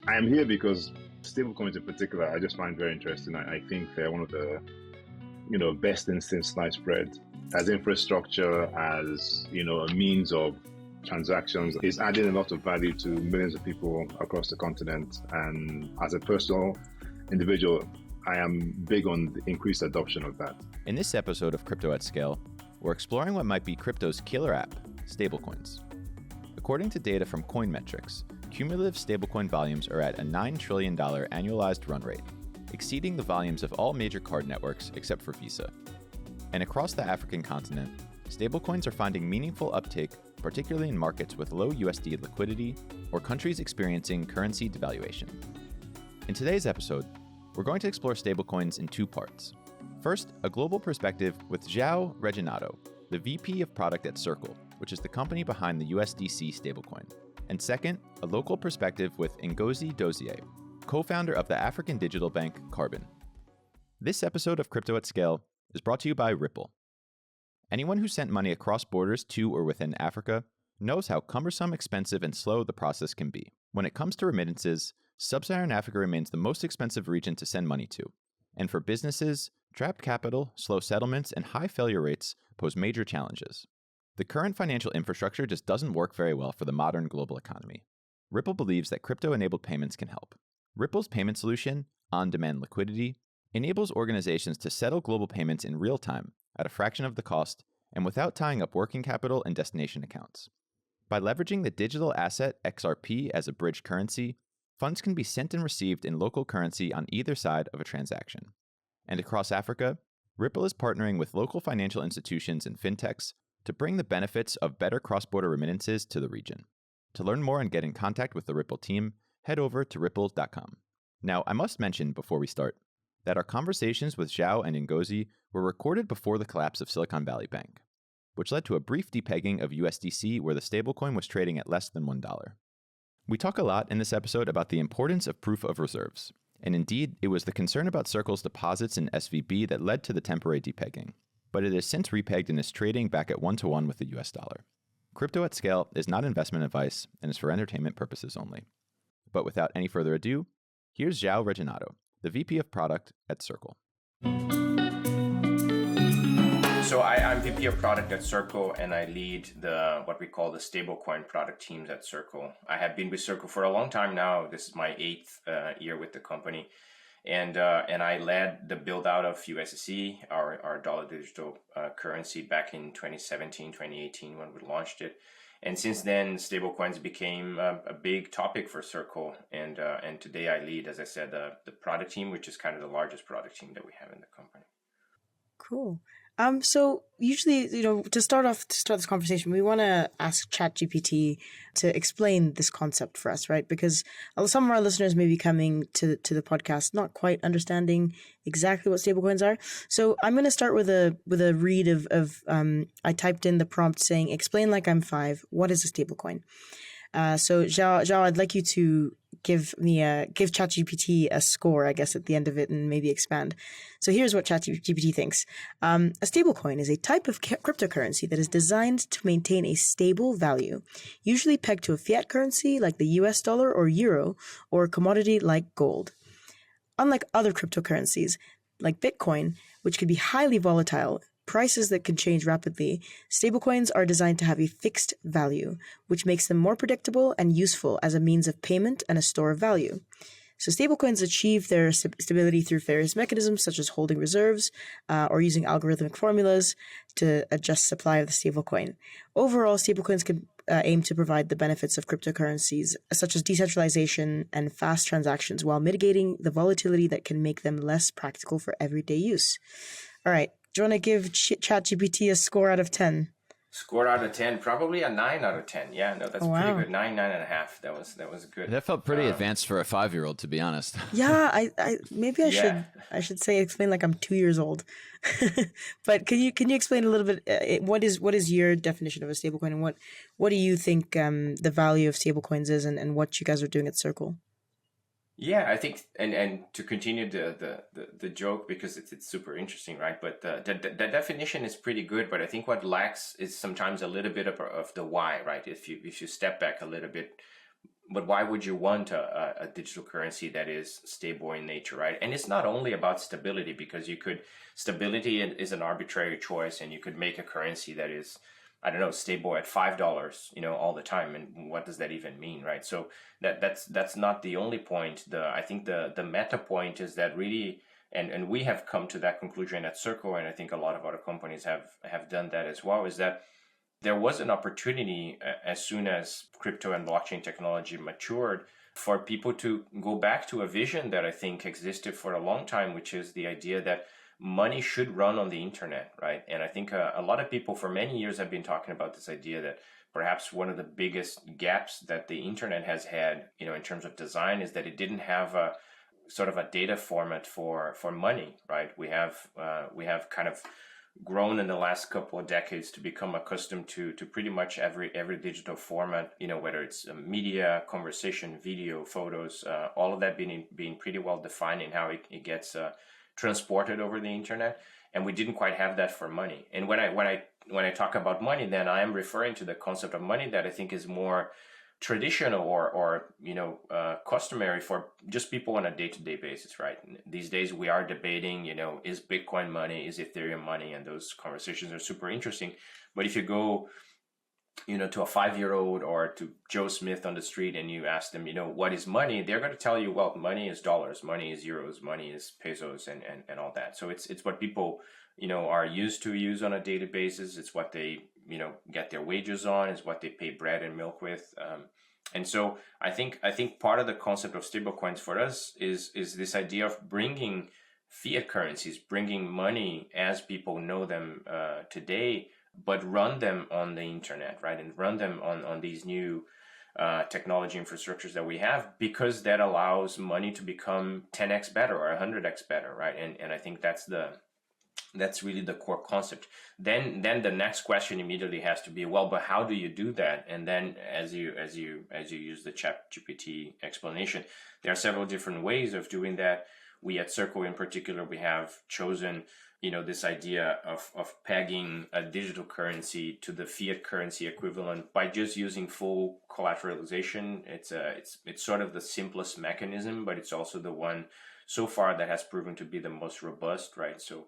I am here because stablecoins in particular, I just find very interesting. I think they're one of the, best in since sliced bread. As infrastructure, as, a means of transactions, is adding a lot of value to millions of people across the continent. And as a personal individual, I am big on the increased adoption of that. In this episode of Crypto at Scale, we're exploring what might be crypto's killer app, stablecoins. According to data from Coinmetrics, cumulative stablecoin volumes are at a $9 trillion annualized run rate, exceeding the volumes of all major card networks except for Visa. And across the African continent, stablecoins are finding meaningful uptake, particularly in markets with low USD liquidity or countries experiencing currency devaluation. In today's episode, we're going to explore stablecoins in two parts. First, a global perspective with Joao Reginatto, the VP of Product at Circle, which is the company behind the USDC stablecoin. And second, a local perspective with Ngozi Dozie, co-founder of the African digital bank Carbon. This episode of Crypto at Scale is brought to you by Ripple. Anyone who sent money across borders to or within Africa knows how cumbersome, expensive, and slow the process can be. When it comes to remittances, Sub-Saharan Africa remains the most expensive region to send money to. And for businesses, trapped capital, slow settlements, and high failure rates pose major challenges. The current financial infrastructure just doesn't work very well for the modern global economy. Ripple believes that crypto-enabled payments can help. Ripple's payment solution, on-demand liquidity, enables organizations to settle global payments in real time at a fraction of the cost and without tying up working capital and destination accounts. By leveraging the digital asset XRP as a bridge currency, funds can be sent and received in local currency on either side of a transaction. And across Africa, Ripple is partnering with local financial institutions and fintechs to bring the benefits of better cross-border remittances to the region. To learn more and get in contact with the Ripple team, head over to ripple.com. Now, I must mention before we start that our conversations with Joao and Ngozi were recorded before the collapse of Silicon Valley Bank, which led to a brief depegging of USDC where the stablecoin was trading at less than $1. We talk a lot in this episode about the importance of proof of reserves, and indeed, it was the concern about Circle's deposits in SVB that led to the temporary depegging, but it has since repegged and is trading back at 1-to-1 with the US dollar. Crypto at Scale is not investment advice and is for entertainment purposes only. But without any further ado, here's Joao Reginatto, the VP of Product at Circle. So I'm VP of Product at Circle, and I lead what we call the stablecoin product teams at Circle. I have been with Circle for a long time now. This is my 8th year with the company. And I led the build out of USDC, our dollar digital currency, back in 2017, 2018 when we launched it. And since then, stablecoins became a big topic for Circle. And today I lead, as I said, the product team, which is kind of the largest product team that we have in the company. Cool. So usually, to start this conversation, we want to ask ChatGPT to explain this concept for us, right? Because some of our listeners may be coming to the podcast not quite understanding exactly what stablecoins are. So I'm going to start with a read of I typed in the prompt saying, "Explain like I'm 5. What is a stablecoin?" So Joao, I'd like you to give ChatGPT a score, I guess, at the end of it and maybe expand. So here's what ChatGPT thinks. A stablecoin is a type of cryptocurrency that is designed to maintain a stable value, usually pegged to a fiat currency like the US dollar or euro, or a commodity like gold. Unlike other cryptocurrencies, like Bitcoin, which can be highly volatile, prices that can change rapidly, stablecoins are designed to have a fixed value, which makes them more predictable and useful as a means of payment and a store of value. So stablecoins achieve their stability through various mechanisms, such as holding reserves or using algorithmic formulas to adjust supply of the stablecoin. Overall, stablecoins can aim to provide the benefits of cryptocurrencies, such as decentralization and fast transactions, while mitigating the volatility that can make them less practical for everyday use. All right. Do you want to give ChatGPT a score out of 10? Score out of 10, probably a 9 out of 10. Yeah, no, that's pretty good. 9.5. That was good. That felt pretty advanced for a 5-year-old, to be honest. Yeah, I should say explain like I'm 2 years old. But can you explain a little bit what is your definition of a stablecoin, and what do you think the value of stablecoins is, and what you guys are doing at Circle? Yeah, I think, and to continue the joke, because it's super interesting, right? But the definition is pretty good, but I think what lacks is sometimes a little bit of the why, right? If you step back a little bit, But why would you want a digital currency that is stable in nature, right? And it's not only about stability, because stability is an arbitrary choice, and you could make a currency that is, I don't know, stable at $5, all the time. And what does that even mean, right? So that's not the only point. I think the meta point is that really, and we have come to that conclusion at Circle, and I think a lot of other companies have done that as well, is that there was an opportunity as soon as crypto and blockchain technology matured for people to go back to a vision that I think existed for a long time, which is the idea that money should run on the internet, right? And I think a lot of people for many years have been talking about this idea that perhaps one of the biggest gaps that the internet has had, in terms of design, is that it didn't have a sort of a data format for money, right? We have kind of grown in the last couple of decades to become accustomed to pretty much every digital format, whether it's media, conversation, video, photos, all of that being pretty well defined in how it gets transported over the internet. And we didn't quite have that for money. And when I talk about money, then I am referring to the concept of money that I think is more traditional or customary for just people on a day-to-day basis, right? These days we are debating, is Bitcoin money, is Ethereum money, and those conversations are super interesting. But if you go, to a 5-year-old or to Joe Smith on the street and you ask them, what is money, they're going to tell you, well, money is dollars, money is euros, money is pesos, and all that. So it's what people, are used to use on a daily basis. It's what they get their wages on, is what they pay bread and milk with. And so I think part of the concept of stablecoins for us is this idea of bringing fiat currencies, bringing money as people know them today, but run them on the internet, right? And run them on these new technology infrastructures that we have, because that allows money to become 10x better or 100x better, right? And I think that's really the core concept. Then the next question immediately has to be, well, but how do you do that? And then as you use the ChatGPT explanation, there are several different ways of doing that. We at Circle in particular, we have chosen, this idea of pegging a digital currency to the fiat currency equivalent by just using full collateralization. It's sort of the simplest mechanism, but it's also the one so far that has proven to be the most robust, right? So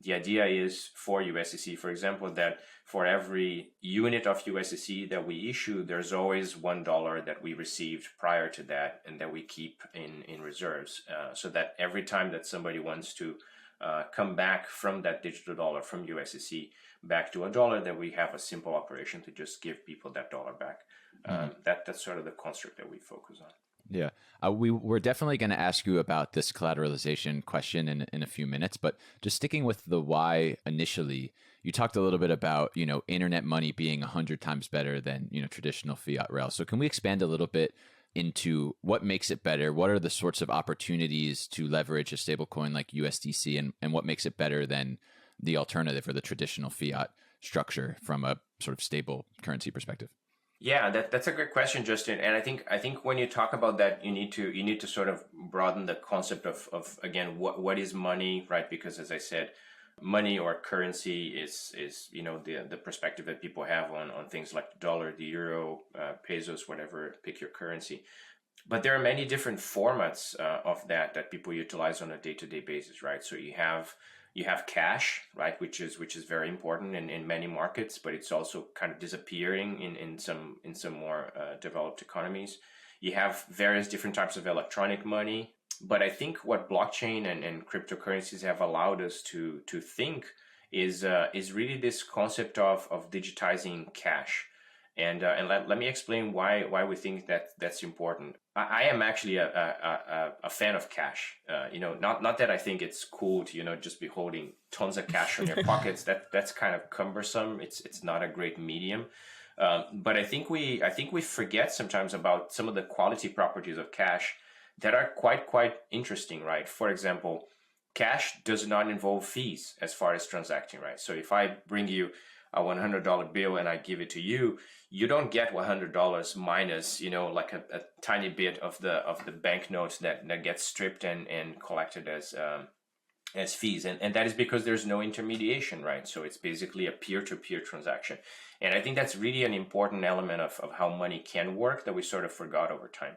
the idea is for USDC, for example, that for every unit of USDC that we issue, there's always $1 that we received prior to that and that we keep in reserves, so that every time that somebody wants to come back from that digital dollar, from USDC back to a dollar, that we have a simple operation to just give people that dollar back. That's sort of the construct that we focus on. Yeah, we're definitely going to ask you about this collateralization question in a few minutes, but just sticking with the why initially, you talked a little bit about, internet money being 100 times better than, traditional fiat rails. So can we expand a little bit into what makes it better? What are the sorts of opportunities to leverage a stablecoin like USDC, and what makes it better than the alternative or the traditional fiat structure from a sort of stable currency perspective? Yeah, that's a great question, Justin. And I think when you talk about that, you need to sort of broaden the concept of again, what is money, right? Because as I said, money or currency is the perspective that people have on things like the dollar, the euro, pesos, whatever, pick your currency. But there are many different formats of that people utilize on a day-to-day basis, right? So you have cash, right, which is very important in many markets, but it's also kind of disappearing in some more developed economies. You have various different types of electronic money, but I think what blockchain and cryptocurrencies have allowed us to think is really this concept of digitizing cash. And let me explain why we think that's important. I am actually a fan of cash. Not that I think it's cool to just be holding tons of cash in your pockets. That's kind of cumbersome. It's not a great medium. But I think we forget sometimes about some of the quality properties of cash that are quite interesting, right? For example, cash does not involve fees as far as transacting, right? So if I bring you a $100 bill and I give it to you, you don't get $100 minus, like a tiny bit of the banknotes that gets stripped and collected as as fees. And that is because there's no intermediation, right? So it's basically a peer-to-peer transaction. And I think that's really an important element of how money can work that we sort of forgot over time.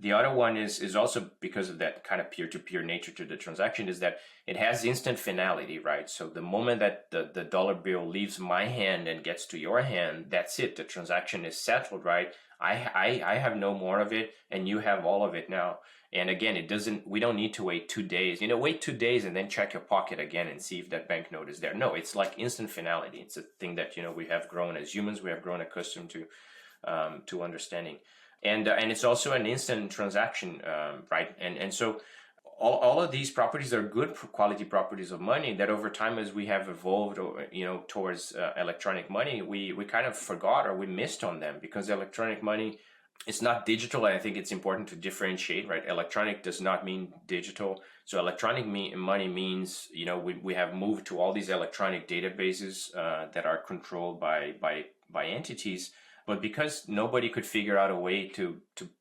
The other one is also because of that kind of peer-to-peer nature to the transaction, is that it has instant finality, right? So the moment that the dollar bill leaves my hand and gets to your hand, that's it. The transaction is settled, right? I have no more of it, and you have all of it now. And again, we don't need to wait 2 days. Wait 2 days and then check your pocket again and see if that banknote is there. No, it's like instant finality. It's a thing that, we have grown as humans, we have grown accustomed to understanding. And it's also an instant transaction, right? And so all of these properties are good quality properties of money that over time, as we have evolved, towards electronic money, we kind of forgot or we missed on them, because electronic money, it's not digital. And I think it's important to differentiate, right? Electronic does not mean digital. So electronic money means, we have moved to all these electronic databases that are controlled by entities. But because nobody could figure out a way to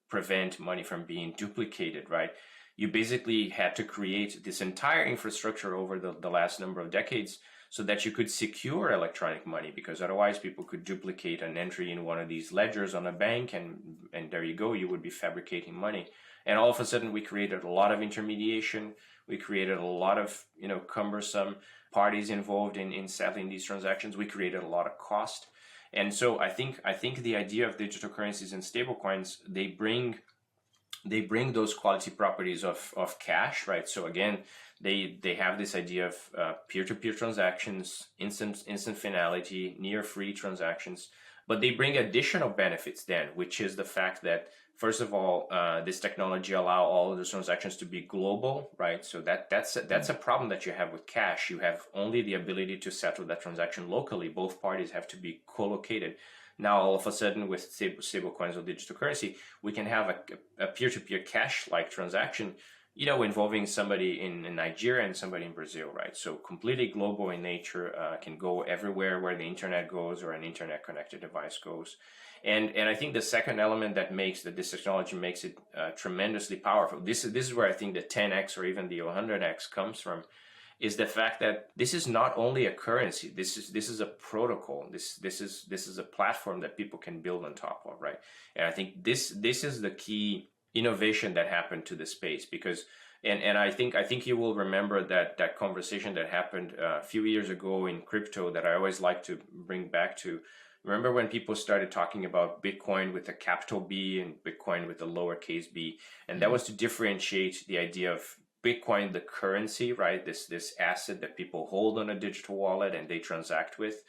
prevent money from being duplicated, right? You basically had to create this entire infrastructure over the last number of decades so that you could secure electronic money, because otherwise people could duplicate an entry in one of these ledgers on a bank, and there you go, you would be fabricating money. And all of a sudden we created a lot of intermediation. We created a lot of, cumbersome parties involved in settling these transactions. We created a lot of cost. And so I think the idea of digital currencies and stablecoins, they bring those quality properties of cash, right? So again, they have this idea of peer-to-peer transactions, instant finality, near free transactions, but they bring additional benefits then, which is the fact that, first of all, this technology allow all of the transactions to be global, right? So that's a problem that you have with cash. You have only the ability to settle that transaction locally. Both parties have to be co-located. Now, all of a sudden, with stablecoins or digital currency, we can have a peer-to-peer cash-like transaction, involving somebody in Nigeria and somebody in Brazil, right? So completely global in nature, can go everywhere where the internet goes or an internet-connected device goes. And I think the second element that this technology makes it tremendously powerful. This is where I think the 10x or even the 100x comes from, is the fact that this is not only a currency. This is a protocol. This is a platform that people can build on top of, right? And I think this is the key innovation that happened to the space, because and I think you will remember that conversation that happened a few years ago in crypto that I always like to bring back to. Remember when people started talking about Bitcoin with a capital B and Bitcoin with a lowercase b, and that was to differentiate the idea of Bitcoin, the currency, right? This asset that people hold on a digital wallet and they transact with,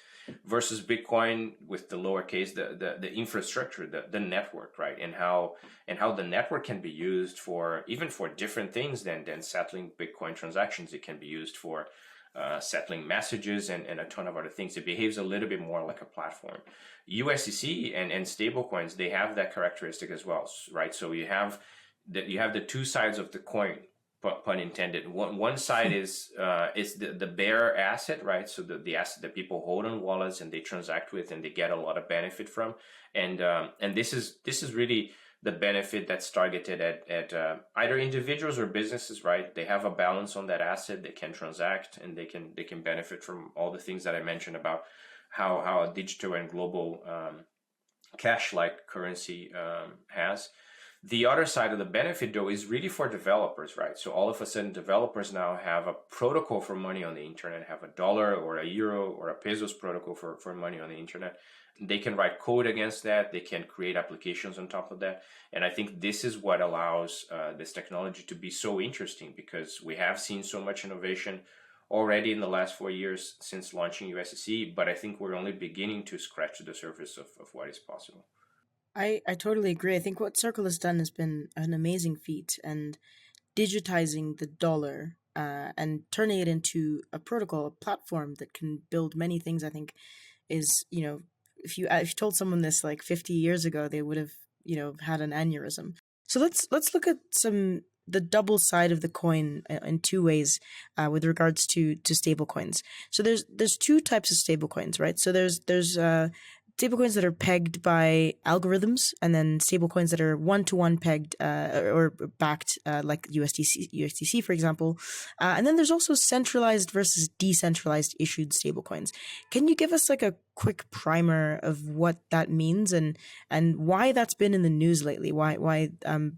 versus Bitcoin with the lowercase, the infrastructure, the network, right? And how the network can be used for different things than settling Bitcoin transactions. It can be used for settling messages and a ton of other things. It behaves a little bit more like a platform. USDC and stablecoins, they have that characteristic as well, right? So you have the two sides of the coin, pun intended. One side is the bare asset, right? So the asset that people hold on wallets and they transact with and they get a lot of benefit from, and this is really the benefit that's targeted at either individuals or businesses, right? They have a balance on that asset, they can transact, and they can benefit from all the things that I mentioned about how a digital and global cash-like currency has. The other side of the benefit, though, is really for developers, right? So all of a sudden, developers now have a protocol for money on the internet, have a dollar or a euro or a pesos protocol for money on the internet. They can write code against that. They can create applications on top of that. And I think this is what allows this technology to be so interesting, because we have seen so much innovation already in the last 4 years since launching USDC, but I think we're only beginning to scratch the surface of what is possible. I totally agree. I think what Circle has done has been an amazing feat, and digitizing the dollar and turning it into a protocol, a platform that can build many things, I think is, if you told someone this like 50 years ago, they would have, had an aneurysm. So let's look at the double side of the coin in two ways with regards to stable coins. So there's two types of stable coins, right? So there's stablecoins that are pegged by algorithms, and then stablecoins that are one-to-one pegged or backed, like USDC, for example. And then there's also centralized versus decentralized issued stablecoins. Can you give us like a quick primer of what that means and why that's been in the news lately? Why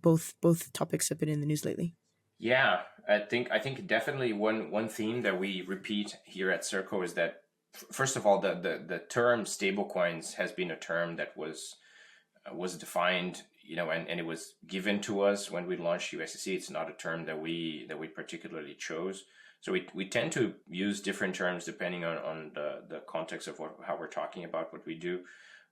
both topics have been in the news lately? Yeah, I think definitely one theme that we repeat here at Circle is that, first of all, the term stablecoins has been a term that was defined, and it was given to us when we launched USDC. It's not a term that we particularly chose. So we tend to use different terms depending on the context of how we're talking about what we do.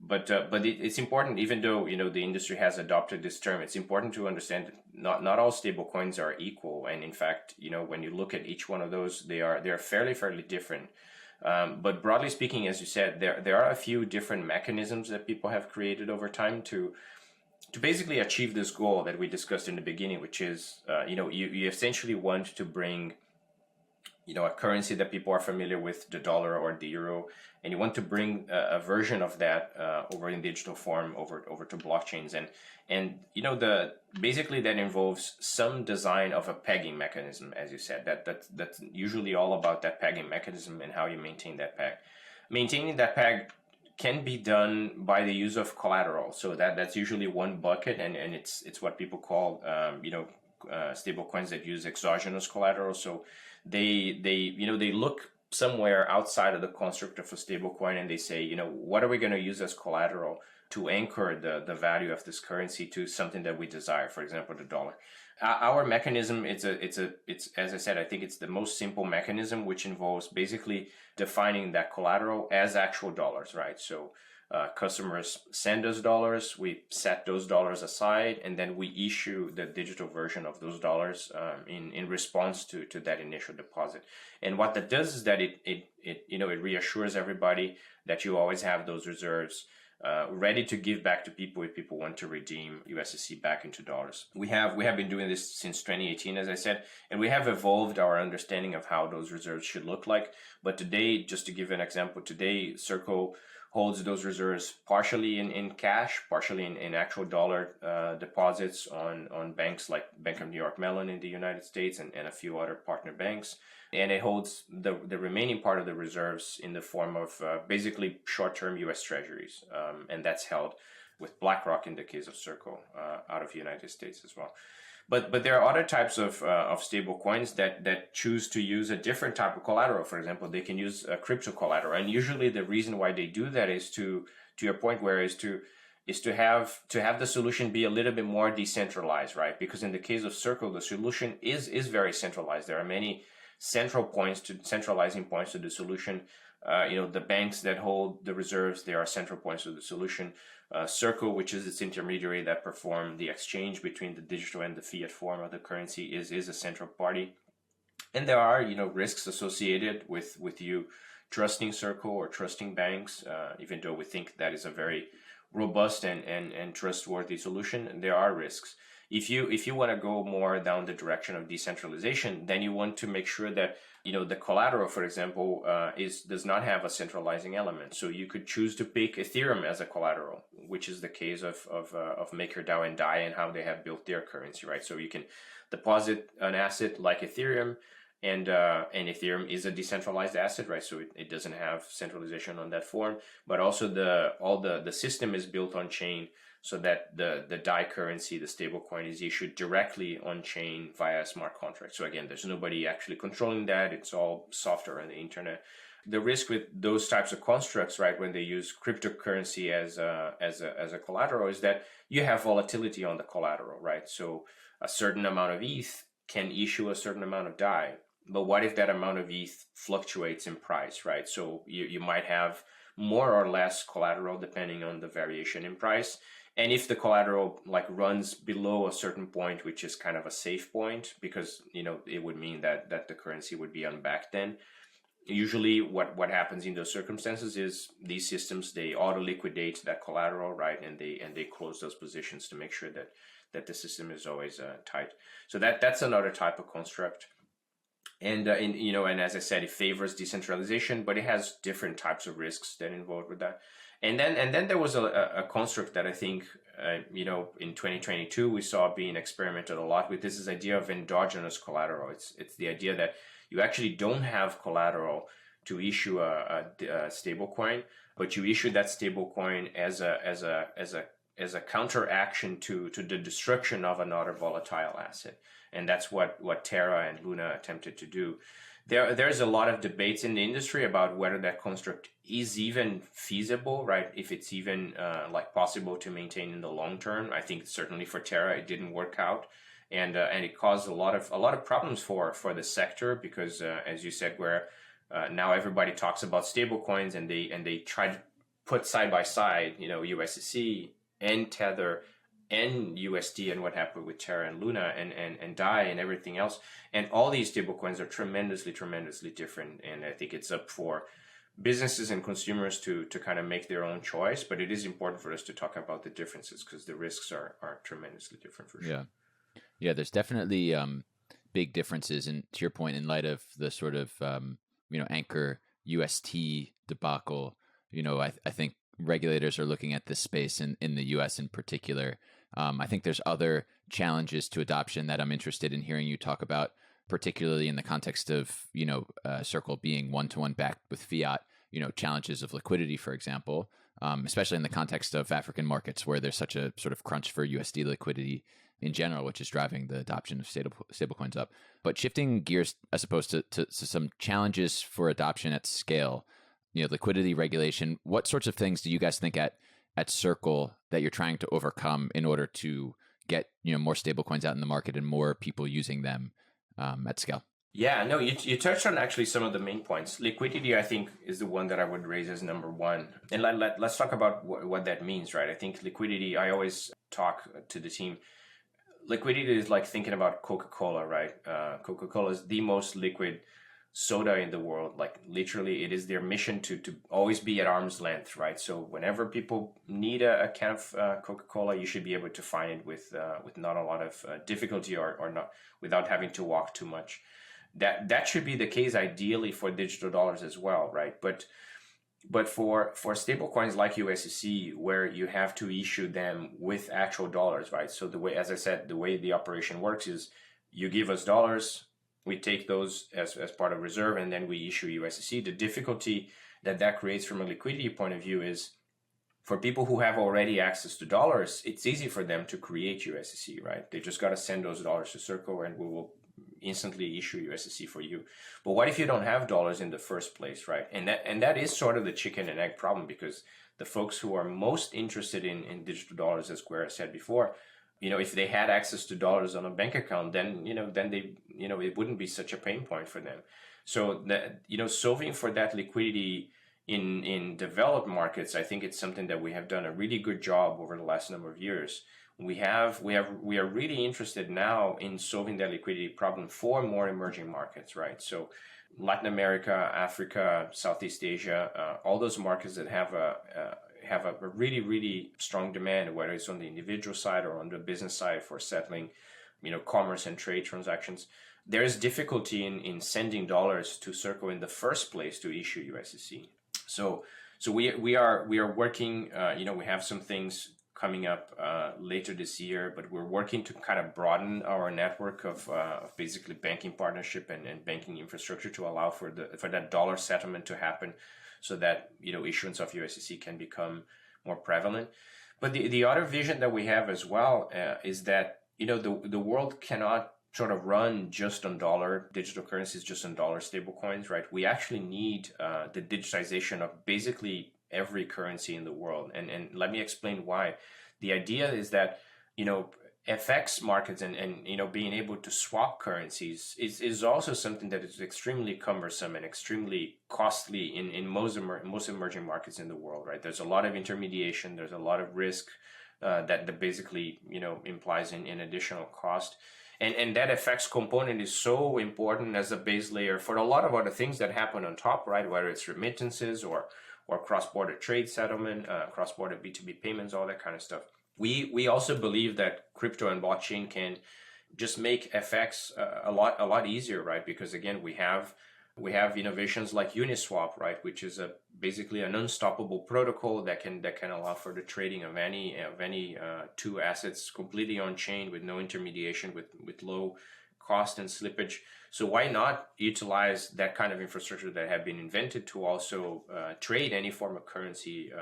But it's important, even though the industry has adopted this term, it's important to understand that not all stablecoins are equal. And in fact, when you look at each one of those, they are fairly different. But broadly speaking, as you said, there are a few different mechanisms that people have created over time to basically achieve this goal that we discussed in the beginning, which is you essentially want to bring a currency that people are familiar with, the dollar or the euro, and you want to bring a version of that over in digital form over to blockchains, and basically that involves some design of a pegging mechanism, as you said. That's usually all about that pegging mechanism and how you maintain that peg. Maintaining that peg can be done by the use of collateral. So that's usually one bucket, and it's what people call stable coins that use exogenous collateral. So they look somewhere outside of the construct of a stable coin, and they say, what are we going to use as collateral to anchor the value of this currency to something that we desire, for example, the dollar. Our mechanism, it's as I said, I think it's the most simple mechanism, which involves basically defining that collateral as actual dollars, right? So customers send us dollars, we set those dollars aside, and then we issue the digital version of those dollars in response to that initial deposit. And what that does is that it reassures everybody that you always have those reserves ready to give back to people if people want to redeem USDC back into dollars. We have been doing this since 2018, as I said, and we have evolved our understanding of how those reserves should look like. But today, just to give an example, today Circle holds those reserves partially in cash, partially in actual dollar deposits on banks like Bank of New York Mellon in the United States and a few other partner banks. And it holds the remaining part of the reserves in the form of basically short-term U.S. Treasuries. And that's held with BlackRock in the case of Circle out of the United States as well. But there are other types of stable coins that choose to use a different type of collateral. For example, they can use a crypto collateral. And usually the reason why they do that is to your point, where is to have the solution be a little bit more decentralized, right? Because in the case of Circle, the solution is very centralized. There are many centralizing points to the solution. The banks that hold the reserves, they are central points to the solution. Circle, which is its intermediary that perform the exchange between the digital and the fiat form of the currency, is a central party. And there are risks associated with you trusting Circle or trusting banks, even though we think that is a very robust and trustworthy solution. There are risks. If you want to go more down the direction of decentralization, then you want to make sure that the collateral, for example, does not have a centralizing element. So you could choose to pick Ethereum as a collateral, which is the case of MakerDAO and DAI and how they have built their currency, right? So you can deposit an asset like Ethereum, and Ethereum is a decentralized asset, right? So it doesn't have centralization on that form, but also the system is built on chain, so that the DAI currency, the stablecoin, is issued directly on chain via a smart contract. So again, there's nobody actually controlling that. It's all software on the internet. The risk with those types of constructs, right, when they use cryptocurrency as a collateral, is that you have volatility on the collateral, right? So a certain amount of ETH can issue a certain amount of DAI. But what if that amount of ETH fluctuates in price, right? So you might have more or less collateral depending on the variation in price. And if the collateral runs below a certain point, which is kind of a safe point, because it would mean that the currency would be unbacked, then usually what happens in those circumstances is these systems, they auto liquidate that collateral, right, and they close those positions to make sure that the system is always tight. So that's another type of construct. And and as I said, it favors decentralization, but it has different types of risks that involved with that. And then there was a construct that I think, in 2022 we saw being experimented a lot with. This idea of endogenous collateral. It's the idea that you actually don't have collateral to issue a stable coin, but you issue that stable coin as a counteraction to the destruction of another volatile asset. And that's what Terra and Luna attempted to do. There's a lot of debates in the industry about whether that construct is even feasible, right? If it's even possible to maintain in the long term. I think certainly for Terra it didn't work out, and it caused a lot of problems for the sector because, as you said, where now everybody talks about stable coins and they try to put side by side, USDC and Tether and USD and what happened with Terra and Luna and DAI and everything else. And all these stablecoins are tremendously, tremendously different. And I think it's up for businesses and consumers to kind of make their own choice. But it is important for us to talk about the differences because the risks are tremendously different for sure. Yeah, there's definitely big differences. And to your point, in light of the sort of, Anchor UST debacle, I think regulators are looking at this space in the US in particular. I think there's other challenges to adoption that I'm interested in hearing you talk about, particularly in the context of, Circle being one-to-one backed with fiat, challenges of liquidity, for example, especially in the context of African markets where there's such a sort of crunch for USD liquidity in general, which is driving the adoption of stablecoins up. But shifting gears, I suppose, to some challenges for adoption at scale, liquidity regulation, what sorts of things do you guys think at Circle that you're trying to overcome in order to get more stablecoins out in the market and more people using them at scale? Yeah, no, you touched on actually some of the main points. Liquidity, I think, is the one that I would raise as number one. And let's talk about what that means, right? I think liquidity, I always talk to the team, liquidity is like thinking about Coca-Cola, right? Coca-Cola is the most liquid soda in the world. Like literally it is their mission to always be at arm's length, right? So whenever people need a can of Coca-Cola, you should be able to find it with not a lot of difficulty or not without having to walk too much. That should be the case ideally for digital dollars as well, right? But for stable coins like USDC, where you have to issue them with actual dollars, right? So the way, as I said, the way the operation works is you give us dollars, we take those as part of reserve, and then we issue USDC. The difficulty that creates from a liquidity point of view is for people who have already access to dollars, it's easy for them to create USDC, right? They just got to send those dollars to Circle and we will instantly issue USDC for you. But what if you don't have dollars in the first place, right? And that is sort of the chicken and egg problem, because the folks who are most interested in digital dollars, as Guerra said before, if they had access to dollars on a bank account, then they, it wouldn't be such a pain point for them. So that, solving for that liquidity in developed markets, I think it's something that we have done a really good job over the last number of years. We are really interested now in solving that liquidity problem for more emerging markets, right? So Latin America, Africa, Southeast Asia, all those markets that have a really, really strong demand, whether it's on the individual side or on the business side for settling, commerce and trade transactions. There is difficulty in sending dollars to Circle in the first place to issue USDC. So we are working. We have some things coming up later this year, but we're working to kind of broaden our network of basically banking partnership and banking infrastructure to allow for that dollar settlement to happen, so that issuance of USDC can become more prevalent. But the other vision that we have as well is that the world cannot sort of run just on dollar digital currencies, just on dollar stable coins, right? We actually need the digitization of basically every currency in the world. And let me explain why. The idea is that, FX markets and being able to swap currencies is also something that is extremely cumbersome and extremely costly in most emerging markets in the world, right? There's a lot of intermediation, there's a lot of risk that basically, implies an additional cost. And that FX component is so important as a base layer for a lot of other things that happen on top, right? Whether it's remittances or cross-border trade settlement, cross-border B2B payments, all that kind of stuff. We also believe that crypto and blockchain can just make FX a lot easier, right? Because again, we have We have innovations like Uniswap, right, which is basically an unstoppable protocol that can allow for the trading of any two assets completely on chain with no intermediation, with low cost and slippage. So why not utilize that kind of infrastructure that have been invented to also trade any form of currency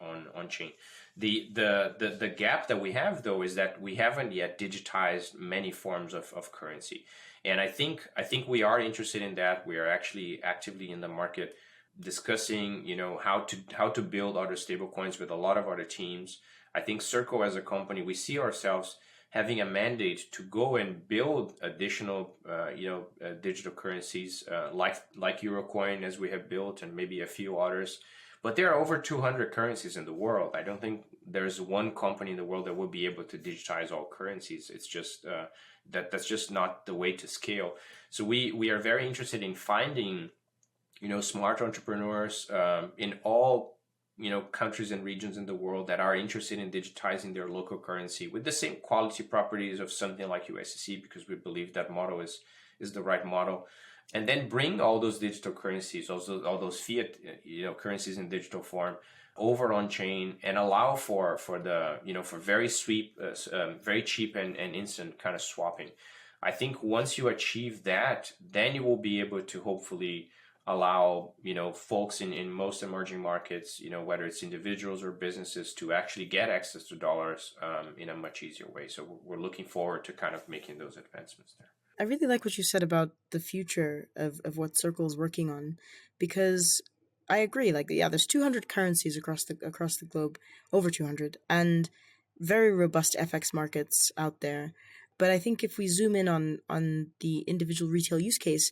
on chain? The gap that we have, though, is that we haven't yet digitized many forms of currency. And I think we are interested in that. We are actually actively in the market discussing, how to build other stablecoins with a lot of other teams. I think Circle as a company, we see ourselves having a mandate to go and build additional, digital currencies like Eurocoin, as we have built, and maybe a few others. But there are over 200 currencies in the world. I don't think there's one company in the world that will be able to digitize all currencies. It's just that's just not the way to scale. So we are very interested in finding, smart entrepreneurs in all, countries and regions in the world that are interested in digitizing their local currency with the same quality properties of something like USDC, because we believe that model is the right model. And then bring all those digital currencies, also all those fiat, currencies in digital form, over on chain, and allow for the, for very cheap and instant kind of swapping. I think once you achieve that, then you will be able to hopefully allow, folks in most emerging markets, whether it's individuals or businesses, to actually get access to dollars in a much easier way. So we're looking forward to kind of making those advancements there. I really like what you said about the future of what Circle is working on, because I agree. Like, yeah, there's 200 currencies across the globe, over 200, and very robust FX markets out there. But I think if we zoom in on the individual retail use case,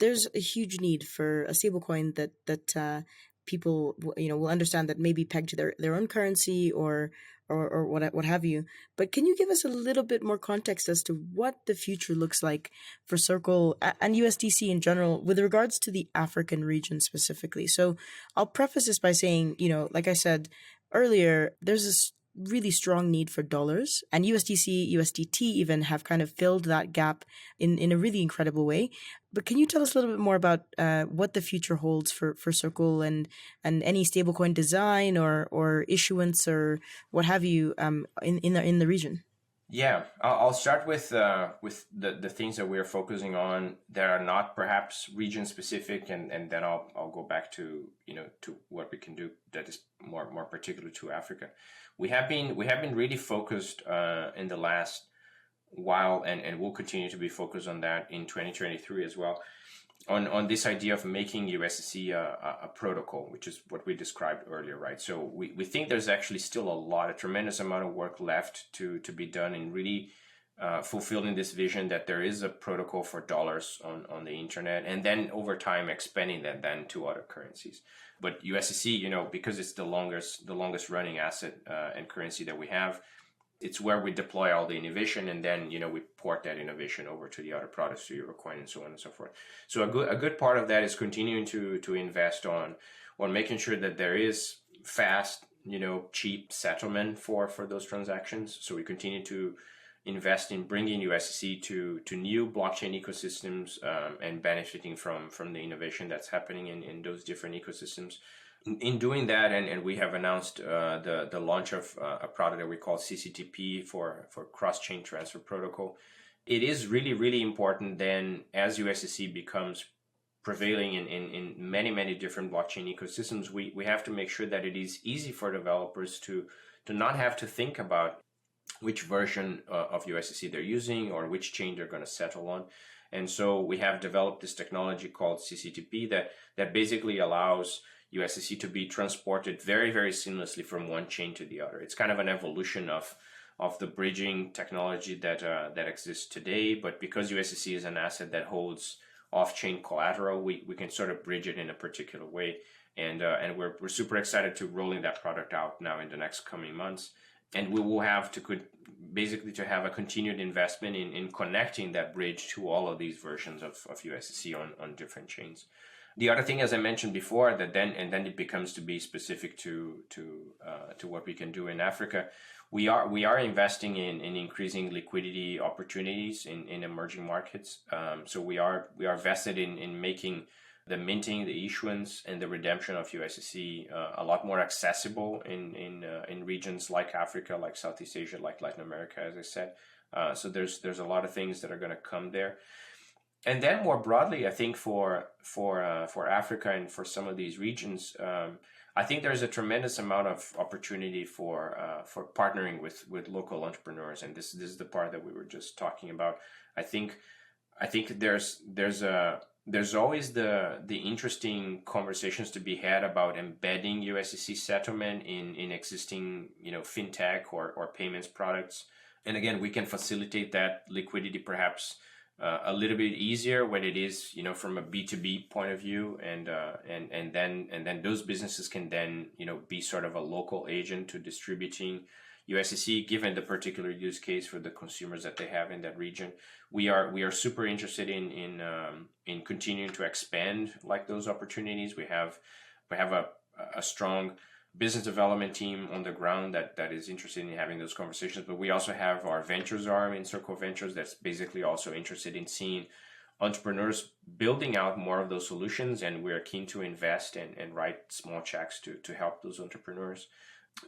there's a huge need for a stablecoin that people will understand, that may be pegged to their own currency or what have you. But can you give us a little bit more context as to what the future looks like for Circle and USDC in general with regards to the African region specifically? So I'll preface this by saying, like I said earlier, there's this really strong need for dollars, and USDC, USDT even have kind of filled that gap in a really incredible way. But can you tell us a little bit more about what the future holds for Circle and any stablecoin design or issuance or what have you in the region? Yeah, I'll start with the things that we're focusing on that are not perhaps region specific, and then I'll go back to to what we can do that is more particular to Africa. We have been really focused in the last while, and we'll continue to be focused on that in 2023 as well, on this idea of making USDC a protocol, which is what we described earlier, right? So we think there's actually still a tremendous amount of work left to be done in really fulfilling this vision that there is a protocol for dollars on the internet, and then over time expanding that then to other currencies. But USDC, because it's the longest running asset and currency that we have, it's where we deploy all the innovation, and then we port that innovation over to the other products, to Eurocoin and so on and so forth. So a good part of that is continuing to invest on making sure that there is fast, cheap settlement for those transactions. So we continue to invest in bringing USDC to new blockchain ecosystems and benefiting from the innovation that's happening in those different ecosystems. In doing that, and we have announced the launch of a product that we call CCTP for cross-chain transfer protocol. It is really, really important then, as USDC becomes prevailing in many different blockchain ecosystems, we have to make sure that it is easy for developers to not have to think about which version of USDC they're using or which chain they're going to settle on. And so we have developed this technology called CCTP that basically allows USDC to be transported very, very seamlessly from one chain to the other. It's kind of an evolution of the bridging technology that exists today, but because USDC is an asset that holds off-chain collateral, we can sort of bridge it in a particular way, and we're super excited to rolling that product out now in the next coming months, and we will have to have a continued investment in connecting that bridge to all of these versions of USDC on different chains. The other thing, as I mentioned before, that then it becomes to be specific to what we can do in Africa. We are investing in increasing liquidity opportunities in emerging markets. So we are vested in making the minting, the issuance, and the redemption of USDC a lot more accessible in regions like Africa, like Southeast Asia, like Latin America, as I said. So there's a lot of things that are going to come there. And then more broadly, I think for Africa and for some of these regions, I think there's a tremendous amount of opportunity for partnering with local entrepreneurs, and this is the part that we were just talking about. I think there's always the interesting conversations to be had about embedding USDC settlement in existing fintech or payments products, and again we can facilitate that liquidity perhaps a little bit easier when it is from a B2B point of view, and then those businesses can then be sort of a local agent to distributing USDC given the particular use case for the consumers that they have in that region. We are super interested in continuing to expand like those opportunities. We have a strong business development team on the ground that is interested in having those conversations, but we also have our ventures arm in Circle Ventures that's basically also interested in seeing entrepreneurs building out more of those solutions, and we're keen to invest and write small checks to help those entrepreneurs.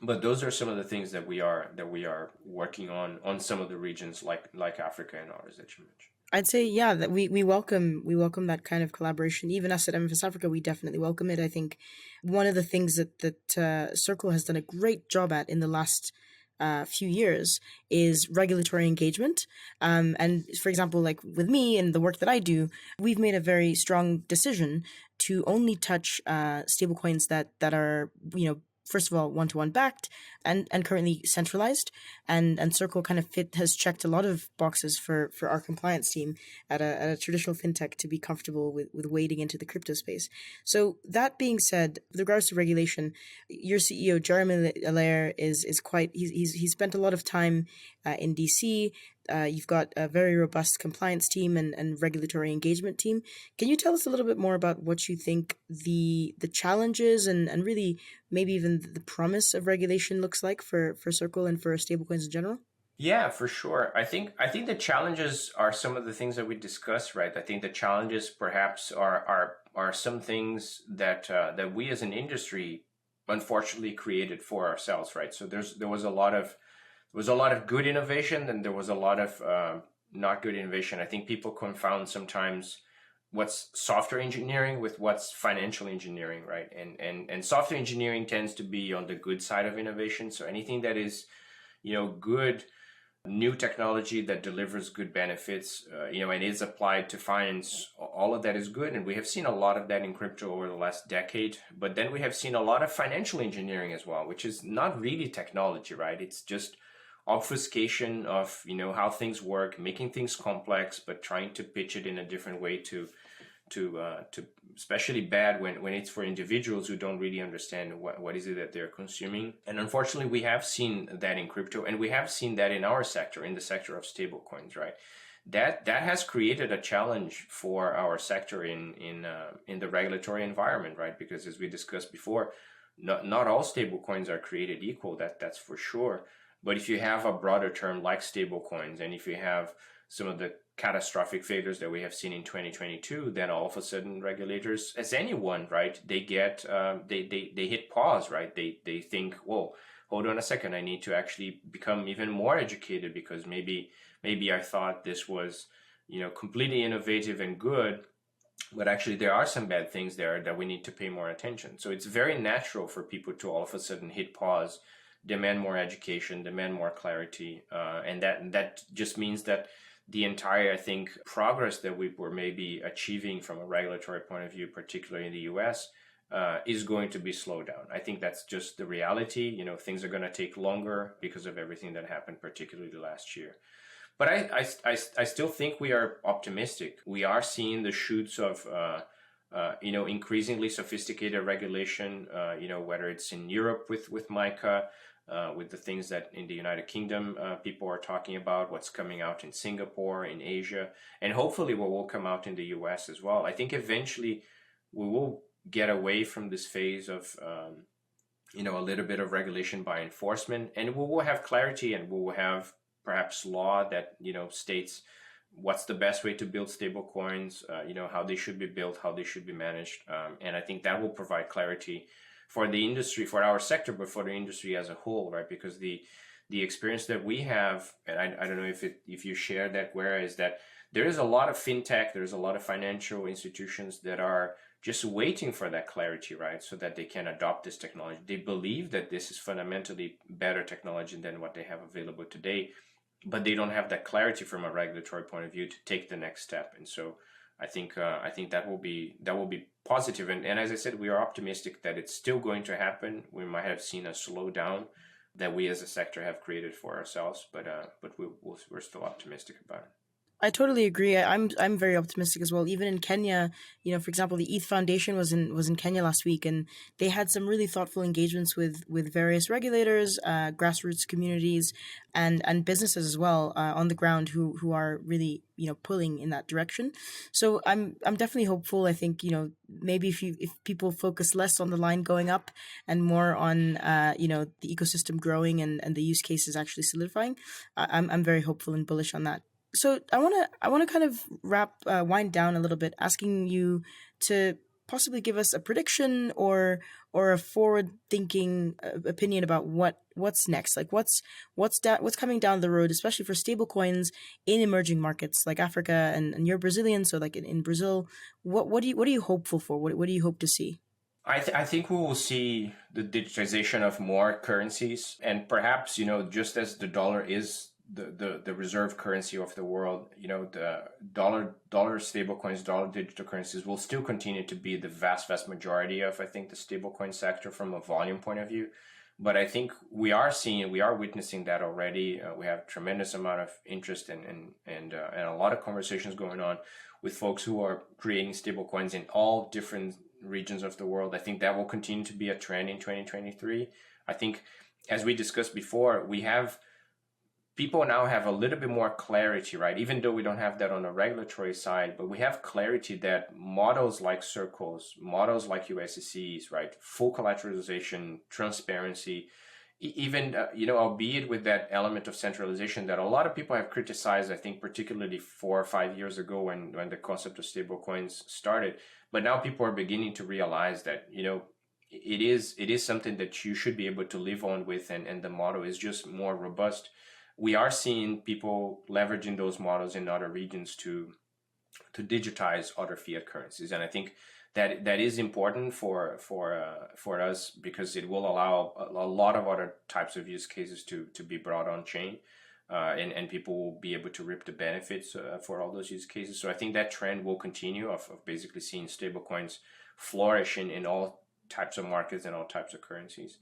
But those are some of the things that we are working on some of the regions like Africa and others that you mentioned. I'd say, yeah, that we welcome that kind of collaboration. Even us at MFS Africa, we definitely welcome it. I think one of the things that Circle has done a great job at in the last few years is regulatory engagement. And for example, like with me and the work that I do, we've made a very strong decision to only touch stablecoins that are first of all, one-to-one backed and currently centralized. And Circle kind of has checked a lot of boxes for our compliance team at a traditional fintech to be comfortable with wading into the crypto space. So that being said, with regards to regulation, your CEO, Jeremy Allaire, is quite, he's spent a lot of time in DC. You've got a very robust compliance team and regulatory engagement team. Can you tell us a little bit more about what you think the challenges and really maybe even the promise of regulation looks like for Circle and for stablecoins in general? Yeah, for sure. I think the challenges are some of the things that we discussed, right? I think the challenges perhaps are some things that we as an industry unfortunately created for ourselves, right? So there was a lot of good innovation, and there was a lot of not good innovation. I think people confound sometimes what's software engineering with what's financial engineering, right? And software engineering tends to be on the good side of innovation. So anything that is, good new technology that delivers good benefits, and is applied to finance, all of that is good. And we have seen a lot of that in crypto over the last decade. But then we have seen a lot of financial engineering as well, which is not really technology, right? It's just obfuscation of how things work, making things complex, but trying to pitch it in a different way to especially bad when it's for individuals who don't really understand what is it that they're consuming. And unfortunately, we have seen that in crypto, and we have seen that in our sector, in the sector of stablecoins, right? That has created a challenge for our sector in the regulatory environment, right? Because as we discussed before, not all stablecoins are created equal. That's for sure. But if you have a broader term like stablecoins, and if you have some of the catastrophic failures that we have seen in 2022, then all of a sudden regulators, as anyone, right, they get they hit pause, right? They think, whoa, hold on a second, I need to actually become even more educated, because maybe I thought this was completely innovative and good, but actually there are some bad things there that we need to pay more attention. So it's very natural for people to all of a sudden hit pause, demand more education, demand more clarity, and that just means that the entire, I think, progress that we were maybe achieving from a regulatory point of view, particularly in the US, is going to be slowed down. I think that's just the reality. Things are going to take longer because of everything that happened, particularly last year. But I still think we are optimistic. We are seeing the shoots of increasingly sophisticated regulation. Whether it's in Europe with MiCA, with the things that in the United Kingdom people are talking about, what's coming out in Singapore, in Asia, and hopefully what will come out in the US as well. I think eventually we will get away from this phase of a little bit of regulation by enforcement, and we will have clarity, and we will have perhaps law that states what's the best way to build stable coins, how they should be built, how they should be managed. And I think that will provide clarity for the industry, for our sector, but for the industry as a whole, right? Because the experience that we have, and I don't know if you share that, Guerra, is that there is a lot of fintech, there's a lot of financial institutions that are just waiting for that clarity, right? So that they can adopt this technology. They believe that this is fundamentally better technology than what they have available today, but they don't have that clarity from a regulatory point of view to take the next step. And so I think that will be positive. And as I said, we are optimistic that it's still going to happen. We might have seen a slowdown that we as a sector have created for ourselves, but we're still optimistic about it. I totally agree. I'm very optimistic as well. Even in Kenya, for example, the ETH Foundation was in Kenya last week, and they had some really thoughtful engagements with various regulators, grassroots communities, and businesses as well on the ground who are really pulling in that direction. So I'm definitely hopeful. I think maybe if people focus less on the line going up and more on the ecosystem growing and the use cases actually solidifying, I'm very hopeful and bullish on that. So I want to kind of wind down a little bit, asking you to possibly give us a prediction or a forward-thinking opinion about what's next, like what's coming down the road, especially for stablecoins in emerging markets like Africa and you're Brazilian, so like in Brazil, what are you hopeful for? What do you hope to see? I think we will see the digitization of more currencies, and perhaps just as the dollar is the reserve currency of the world, the dollar stablecoins, dollar digital currencies will still continue to be the vast majority of, I think, the stablecoin sector from a volume point of view. But I think we are witnessing that already. We have tremendous amount of interest and a lot of conversations going on with folks who are creating stablecoins in all different regions of the world. I think that will continue to be a trend in 2023. I think, as we discussed before, people now have a little bit more clarity, right? Even though we don't have that on the regulatory side, but we have clarity that models like circles, models like USDCs, right? Full collateralization, transparency, even, albeit with that element of centralization that a lot of people have criticized, I think, particularly 4 or 5 years ago when the concept of stablecoins started. But now people are beginning to realize that, it is something that you should be able to live on with, and the model is just more robust. We are seeing people leveraging those models in other regions to digitize other fiat currencies, and I think that is important for us, because it will allow a lot of other types of use cases to be brought on chain, and people will be able to reap the benefits for all those use cases. So I think that trend will continue of basically seeing stablecoins flourishing in all types of markets and all types of currencies.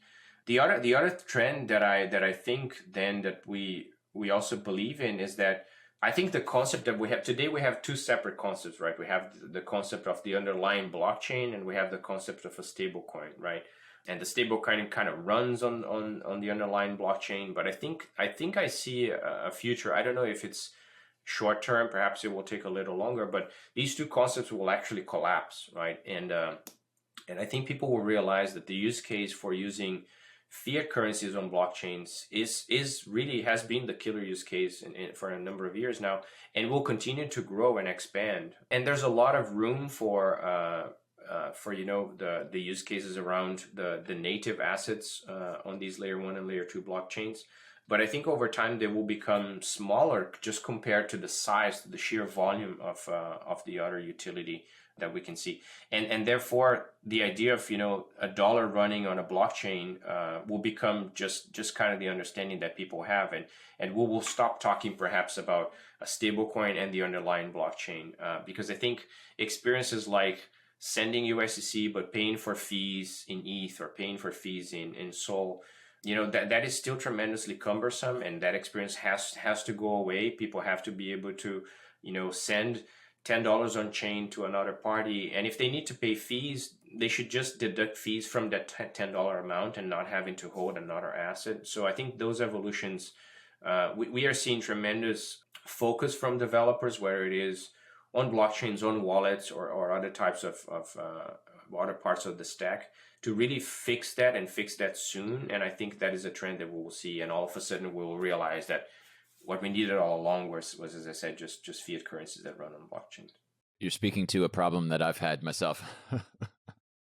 The other trend that I think then that we also believe in is that I think the concept that we have today, we have two separate concepts, right? We have the concept of the underlying blockchain, and we have the concept of a stablecoin, right? And the stablecoin kind of runs on the underlying blockchain, but I think I see a future. I don't know if it's short term, perhaps it will take a little longer, but these two concepts will actually collapse, right? And I think people will realize that the use case for using fiat currencies on blockchains is really has been the killer use case for a number of years now, and will continue to grow and expand. And there's a lot of room for the use cases around the native assets on these layer 1 and layer 2 blockchains. But I think over time they will become smaller just compared to the size, the sheer volume of the other utility that we can see, and therefore the idea of a dollar running on a blockchain will become just kind of the understanding that people have, and we will stop talking perhaps about a stablecoin and the underlying blockchain, because I think experiences like sending USDC but paying for fees in ETH or paying for fees in Sol, that is still tremendously cumbersome, and that experience has to go away. People have to be able to send $10 on chain to another party, and if they need to pay fees, they should just deduct fees from that $10 amount and not having to hold another asset. So I think those evolutions, we are seeing tremendous focus from developers, whether it is on blockchains, on wallets, or other types of other parts of the stack, to really fix that and fix that soon. And I think that is a trend that we will see, and all of a sudden we will realize that what we needed all along was as I said, just fiat currencies that run on blockchain. You're speaking to a problem that I've had myself.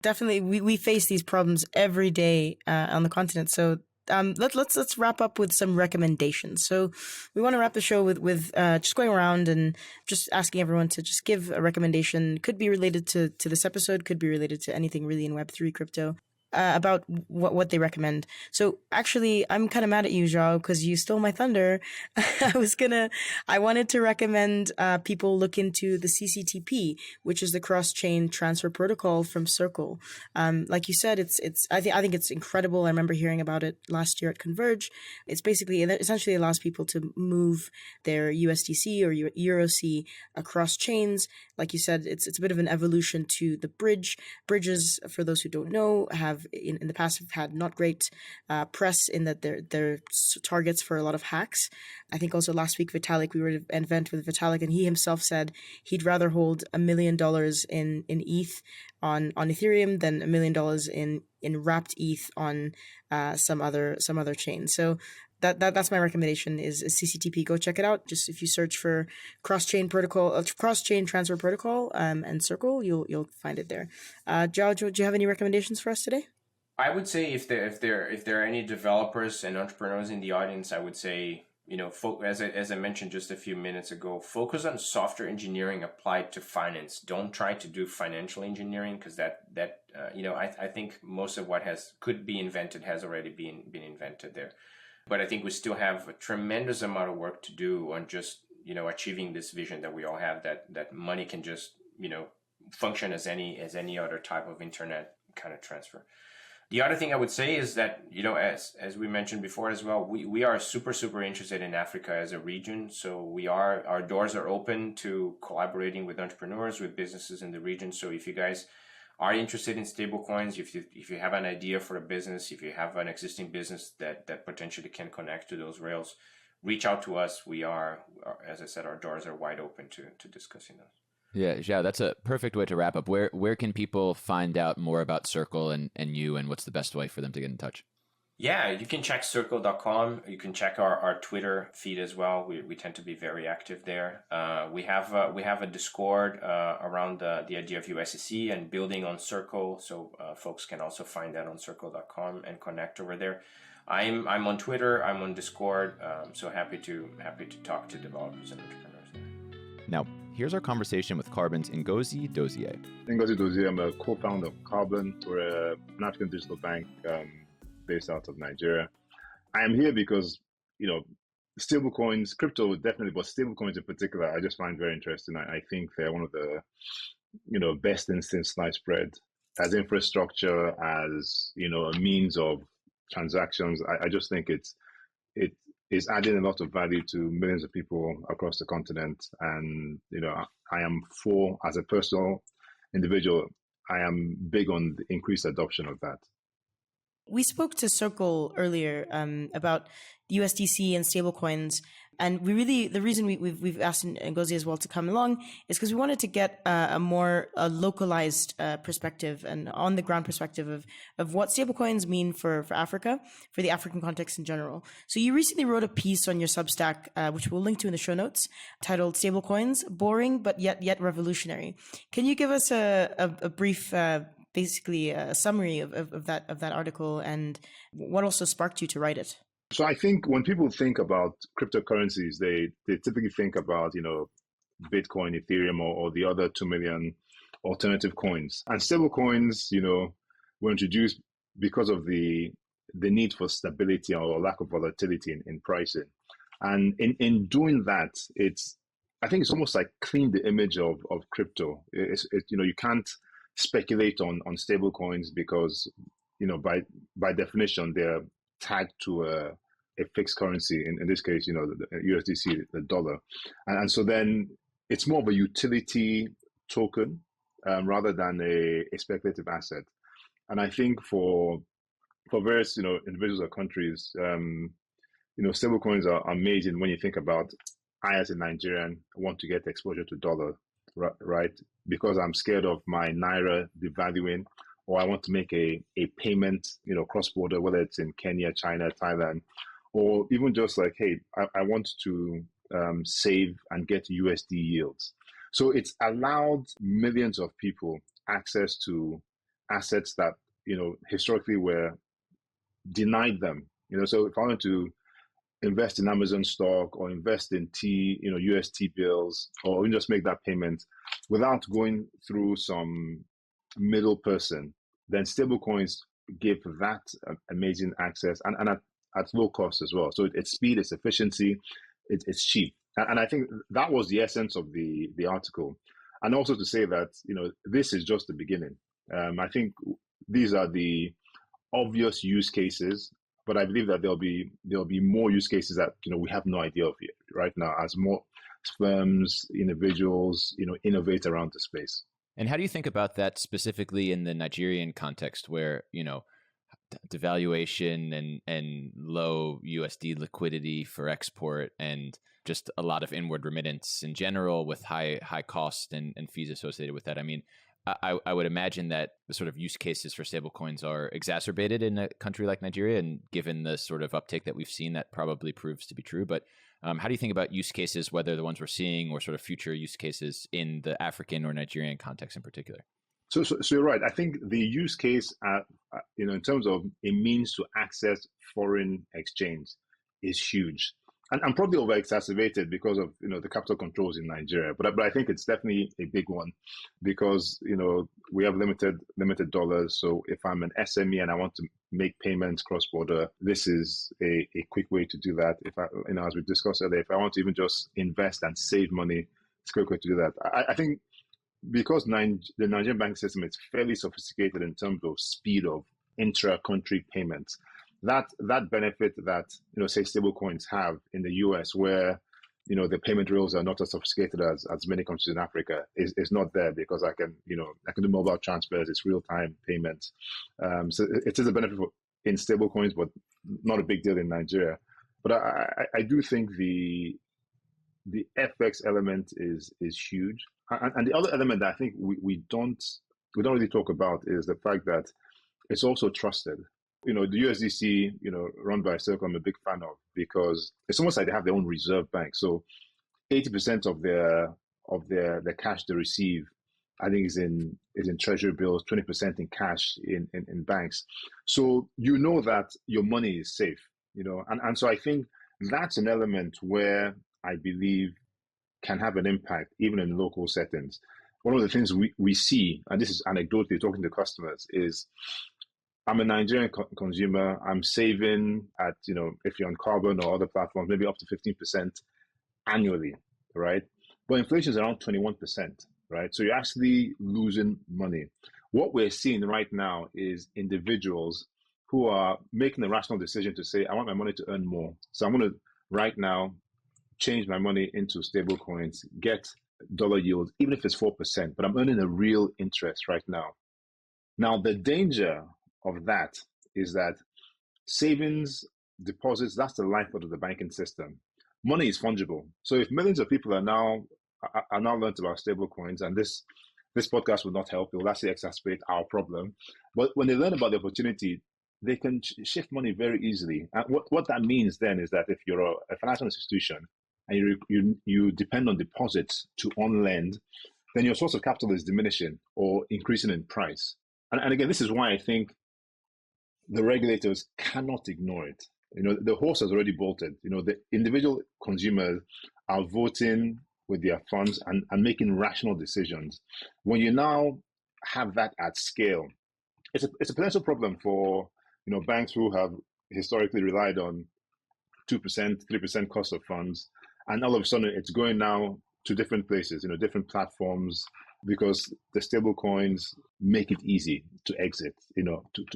Definitely, we face these problems every day on the continent. So let's wrap up with some recommendations. So we want to wrap the show with just going around and just asking everyone to just give a recommendation. Could be related to this episode, could be related to anything really in Web3 crypto. About what they recommend. So actually, I'm kind of mad at you, Joao, because you stole my thunder. I wanted to recommend people look into the CCTP, which is the cross-chain transfer protocol from Circle. Like you said, I think it's incredible. I remember hearing about it last year at Converge. It essentially allows people to move their USDC or EURC across chains. Like you said, it's a bit of an evolution to the bridge. Bridges, for those who don't know, have in the past have had not great press in that they're targets for a lot of hacks. I think also last week we were at an event with Vitalik, and he himself said he'd rather hold $1 million in ETH on Ethereum than $1 million in wrapped ETH on some other chain. So that's my recommendation is CCTP. Go check it out. Just if you search for cross-chain transfer protocol and Circle, you'll find it there. Joao, do you have any recommendations for us today? I would say if there are any developers and entrepreneurs in the audience, I would say, as I mentioned just a few minutes ago, focus on software engineering applied to finance. Don't try to do financial engineering, because I think most of what could be invented has already been invented there. But I think we still have a tremendous amount of work to do on just, achieving this vision that we all have, that money can just, function as any other type of internet kind of transfer. The other thing I would say is that, as we mentioned before as well, we are super, super interested in Africa as a region. So our doors are open to collaborating with entrepreneurs, with businesses in the region. So if you guys are interested in stablecoins, if you have an idea for a business, if you have an existing business that potentially can connect to those rails, reach out to us. We are, as I said, our doors are wide open to discussing those. Yeah, Joao, that's a perfect way to wrap up. Where can people find out more about Circle and you, and what's the best way for them to get in touch? Yeah, you can check circle.com. You can check our Twitter feed as well. We tend to be very active there. We have a Discord around the idea of USDC and building on Circle. So folks can also find that on circle.com and connect over there. I'm on Twitter. I'm on Discord. So happy to talk to developers and entrepreneurs there. Now, here's our conversation with Carbon's Ngozi Dozie. Ngozi Dozie, I'm a co-founder of Carbon. We're an African digital bank based out of Nigeria. I am here because, stablecoins, crypto definitely, but stablecoins in particular, I just find very interesting. I think they're one of the, best in since sliced bread as infrastructure, as, a means of transactions. I just think it is adding a lot of value to millions of people across the continent. And, I am as a personal individual, I am big on the increased adoption of that. We spoke to Circle earlier about USDC and stablecoins, and the reason we've asked Ngozi as well to come along is because we wanted to get a more localized perspective and on the ground perspective of what stablecoins mean for Africa, for the African context in general. So you recently wrote a piece on your Substack, which we'll link to in the show notes, titled "Stablecoins: Boring but yet Revolutionary." Can you give us a brief? Basically a summary of that article and what also sparked you to write it? So I think when people think about cryptocurrencies, they typically think about, Bitcoin, Ethereum, or the other 2 million alternative coins. And stable coins, were introduced because of the need for stability or lack of volatility in pricing. And in doing that, I think it's almost like clean the image of crypto. You can't speculate on stable coins because, by definition, they're tagged to a fixed currency. In this case, the USDC, the dollar. And so then it's more of a utility token rather than a speculative asset. And I think for various, individuals or countries, stable coins are amazing when you think about, I as a Nigerian want to get exposure to dollar, right? Because I'm scared of my Naira devaluing, or I want to make a payment, cross-border, whether it's in Kenya, China, Thailand, or even just like, hey, I want to save and get USD yields. So it's allowed millions of people access to assets that, historically were denied them. So if I wanted to invest in Amazon stock or invest in UST bills, or even just make that payment without going through some middle person, then stablecoins give that amazing access and at low cost as well. So it's speed, it's efficiency, it's cheap. And I think that was the essence of the article. And also to say that, this is just the beginning. I think these are the obvious use cases, but I believe that there'll be more use cases that we have no idea of yet right now, as more firms, individuals, innovate around the space. And how do you think about that specifically in the Nigerian context, where devaluation and low USD liquidity for export, and just a lot of inward remittance in general with high cost and fees associated with that? I mean, I would imagine that the sort of use cases for stablecoins are exacerbated in a country like Nigeria, and given the sort of uptake that we've seen, that probably proves to be true. But how do you think about use cases, whether the ones we're seeing or sort of future use cases in the African or Nigerian context in particular? So you're right. I think the use case, in terms of a means to access foreign exchange, is huge, and probably over exacerbated because of the capital controls in Nigeria. But I think it's definitely a big one, because we have limited dollars. So if I'm an SME and I want to make payments cross border, this is a quick way to do that. If I, as we discussed earlier, if I want to even just invest and save money, it's a quick way to do that. I think, because the Nigerian banking system is fairly sophisticated in terms of speed of intra-country payments, that benefit that say stablecoins have in the US, where the payment rails are not as sophisticated as many countries in Africa, is not there, because I can do mobile transfers, it's real-time payments. So it is a benefit in stablecoins, but not a big deal in Nigeria. But I do think the FX element is huge. And the other element that I think we don't really talk about is the fact that it's also trusted. The USDC, run by Circle, I'm a big fan of, because it's almost like they have their own reserve bank. So 80% of their cash they receive, I think, is in treasury bills, 20% in cash in banks. So that your money is safe, and so I think that's an element where I believe can have an impact even in local settings. One of the things we see, and this is anecdotally talking to customers, is I'm a Nigerian consumer. I'm saving at, if you're on Carbon or other platforms, maybe up to 15% annually, right? But inflation is around 21%, right? So you're actually losing money. What we're seeing right now is individuals who are making a rational decision to say, I want my money to earn more. So I'm going to right now change my money into stable coins, get dollar yield, even if it's 4%, but I'm earning a real interest right now. Now, the danger of that is that savings, deposits, that's the lifeblood of the banking system. Money is fungible. So if millions of people are now learned about stable coins, and this podcast will not help, it will actually exacerbate our problem. But when they learn about the opportunity, they can shift money very easily. And what that means then is that if you're a financial institution and you depend on deposits to on-lend, then your source of capital is diminishing or increasing in price. And again, this is why I think the regulators cannot ignore it. The horse has already bolted. The individual consumers are voting with their funds and making rational decisions. When you now have that at scale, it's a potential problem for banks who have historically relied on 2%, 3% cost of funds, and all of a sudden it's going now to different places, different platforms, because the stable coins make it easy to exit, to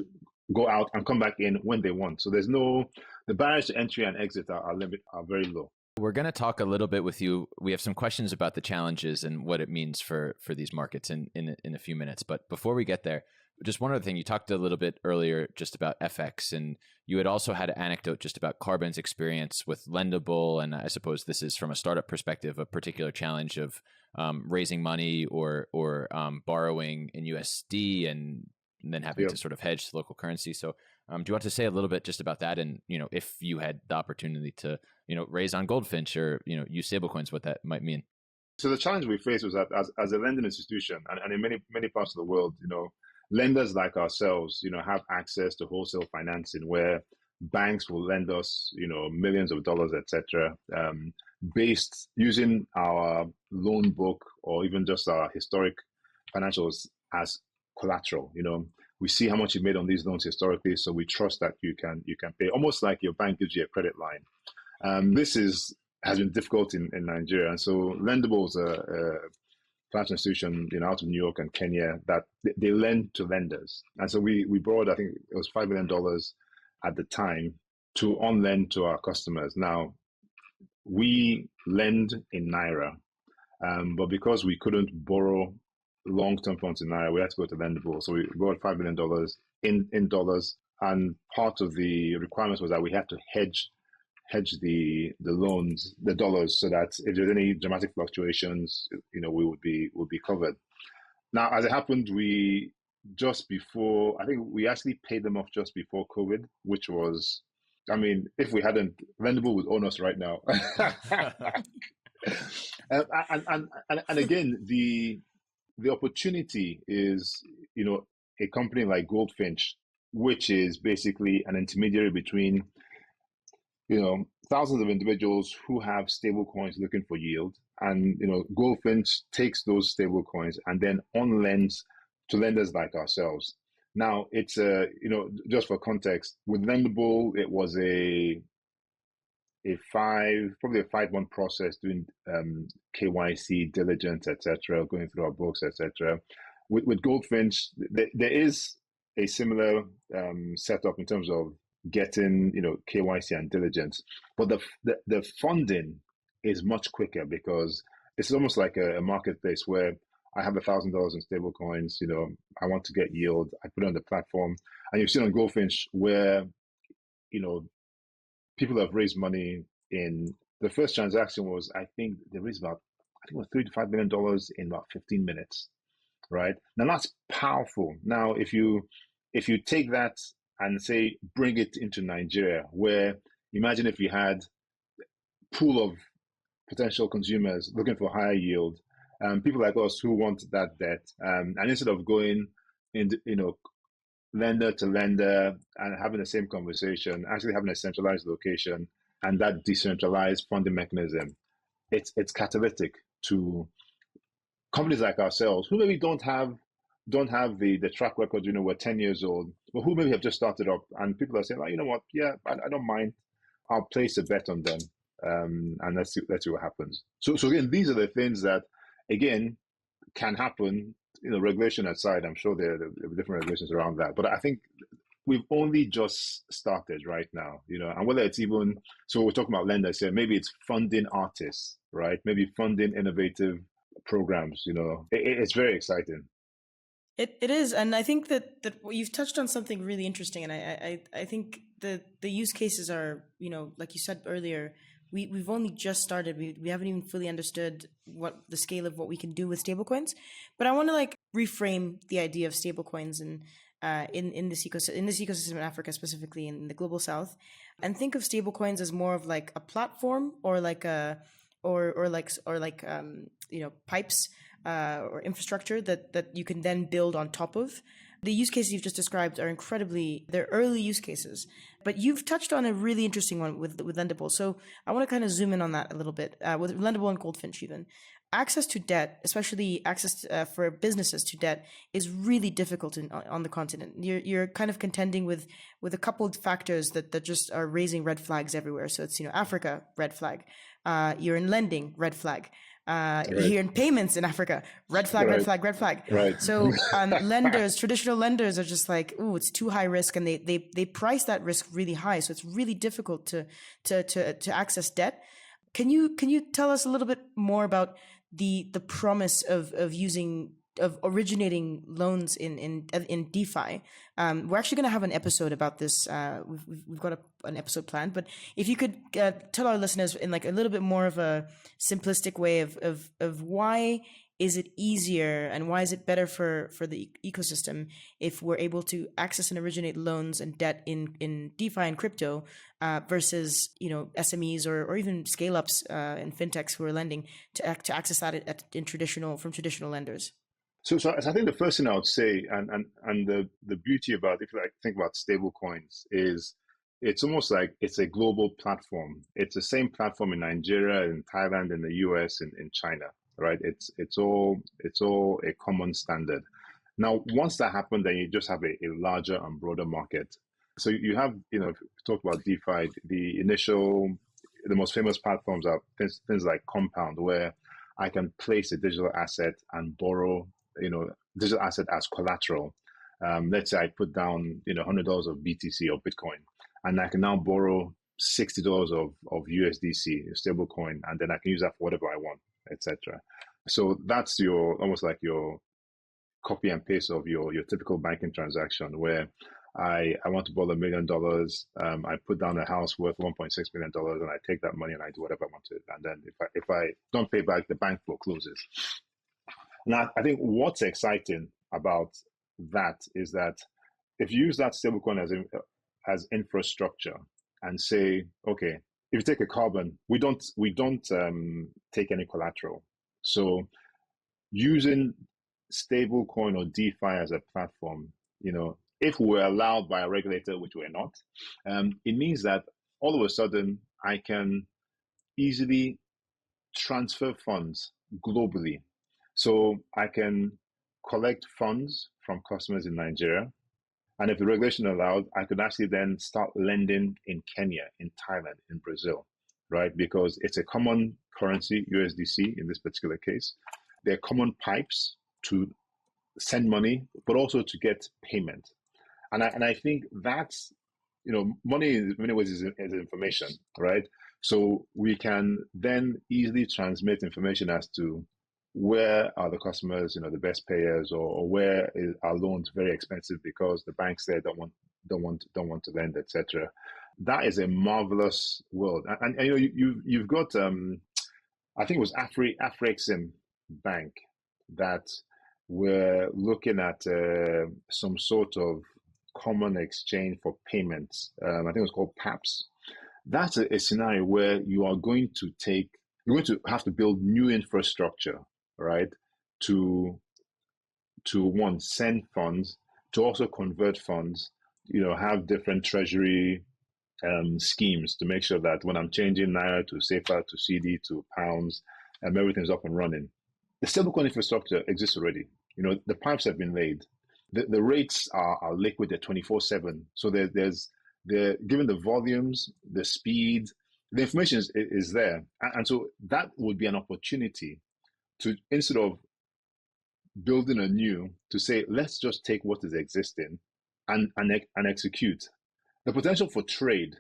go out and come back in when they want. So the barriers to entry and exit are very low. We're going to talk a little bit with you. We have some questions about the challenges and what it means for these markets in a few minutes. But before we get there, just one other thing. You talked a little bit earlier just about FX, and you had also had an anecdote just about Carbon's experience with Lendable. And I suppose this is, from a startup perspective, a particular challenge of raising money or borrowing in USD and then having to sort of hedge local currency. So Do you want to say a little bit just about that, and if you had the opportunity to raise on Goldfinch or use stablecoins, what that might mean? So the challenge we face was that as a lending institution, and in many parts of the world, lenders like ourselves, have access to wholesale financing where banks will lend us, millions of dollars, etc., based using our loan book or even just our historic financials as collateral. We see how much you made on these loans historically, so we trust that you can pay, almost like your bank gives you a credit line. This has been difficult in Nigeria, and so Lendable is a financial institution, out of New York and Kenya that they lend to lenders, and so we borrowed, I think it was $5 million at the time to on-lend to our customers. Now we lend in Naira, but because we couldn't borrow long-term funds in Naira, we had to go to Lendable. So we borrowed $5 million in dollars, and part of the requirements was that we had to hedge the loans, the dollars, so that if there's any dramatic fluctuations, we would be covered. Now, as it happened, I think we actually paid them off just before COVID, which was, if we hadn't, Lendable would own us right now. and again, the opportunity is, a company like Goldfinch, which is basically an intermediary between, thousands of individuals who have stable coins looking for yield. And, Goldfinch takes those stable coins and then on lends to lenders like ourselves. Now, it's just for context, with Lendable, it was probably a 5-month process doing KYC, diligence, etc., going through our books, etc. With Goldfinch, there is a similar setup in terms of getting KYC and diligence, but the funding is much quicker because it's almost like a marketplace where I have $1,000 in stable coins. I want to get yield. I put it on the platform, and you've seen on Goldfinch where people have raised money. In the first transaction was, I think they raised about, it was $3 to $5 million in about 15 minutes, right? Now that's powerful. Now, if you take that and say, bring it into Nigeria, where imagine if you had a pool of potential consumers looking for higher yield, people like us who want that debt, and instead of going into, lender to lender and having the same conversation, actually having a centralized location and that decentralized funding mechanism, it's catalytic to companies like ourselves who maybe don't have the track record. We're 10 years old, but who maybe have just started up, and people are saying, you know what, yeah, I don't mind, I'll place a bet on them, and let's see what happens. So again, these are the things that again can happen. Regulation aside, I'm sure there are different regulations around that, but I think we've only just started right now, and whether it's even, so we're talking about lenders here, maybe it's funding artists, right? Maybe funding innovative programs, it's very exciting. It is, and I think that you've touched on something really interesting, and I think the use cases are, like you said earlier, we've only just started. We haven't even fully understood what the scale of what we can do with stablecoins. But I want to reframe the idea of stablecoins and in this ecosystem in Africa, specifically in the global South, and think of stablecoins as more of a platform or pipes or infrastructure that you can then build on top of. The use cases you've just described are they're early use cases, but you've touched on a really interesting one with Lendable. So I want to kind of zoom in on that a little bit, with Lendable and Goldfinch even. Access to debt, especially access for businesses to debt, is really difficult on the continent. You're kind of contending with a couple of factors that just are raising red flags everywhere. So it's, Africa, red flag. You're in lending, red flag. Right. Here in payments in Africa, red flag, Right. red flag, red flag. Right. So traditional lenders are just ooh, it's too high risk, and they price that risk really high. So it's really difficult to access debt. Can you tell us a little bit more about the promise of originating loans in DeFi? We're actually going to have an episode about this. We've got an episode planned, but if you could tell our listeners in a little bit more of a simplistic way of why is it easier and why is it better for the ecosystem if we're able to access and originate loans and debt in DeFi and crypto versus SMEs or even scale ups and fintechs who are lending to access that from traditional lenders? So I think the first thing I would say, and the beauty about, if you think about stable coins, is it's almost like it's a global platform. It's the same platform in Nigeria, in Thailand, in the US, in China, right? It's all a common standard. Now, once that happens, then you just have a larger and broader market. So you have, if you talk about DeFi, the most famous platforms are things like Compound, where I can place a digital asset and borrow, digital asset as collateral. Let's say I put down, $100 of BTC or Bitcoin, and I can now borrow $60 of USDC, stable coin, and then I can use that for whatever I want, etc. So that's almost like your copy and paste of your typical banking transaction, where I want to borrow $1 million. I put down a house worth $1.6 million, and I take that money and I do whatever I want to it. And then if I don't pay back, the bank forecloses. Now, I think what's exciting about that is that if you use that stablecoin as infrastructure and say, okay, if you take a carbon, we don't take any collateral. So using stablecoin or DeFi as a platform, if we're allowed by a regulator, which we're not, it means that all of a sudden I can easily transfer funds globally. So I can collect funds from customers in Nigeria. And if the regulation allowed, I could actually then start lending in Kenya, in Thailand, in Brazil, right? Because it's a common currency, USDC in this particular case. There are common pipes to send money, but also to get payment. And I think that's, money in many ways is information, right? So we can then easily transmit information as to where are the customers, the best payers, or where are loans very expensive because the banks there don't want to lend, etc. That is a marvelous world, and you've got I think it was Afrexim Bank that were looking at some sort of common exchange for payments. I think it was called PAPS. That's a scenario where you're going to have to build new infrastructure, right? To one, send funds, to also convert funds, have different treasury schemes to make sure that when I'm changing Naira to SEPA, to CD, to pounds, everything's up and running. The stablecoin infrastructure exists already. The pipes have been laid. The rates are liquid at 24/7. So there's given the volumes, the speed, the information is there. And so that would be an opportunity to, instead of building anew, to say, let's just take what is existing and execute. The potential for trade,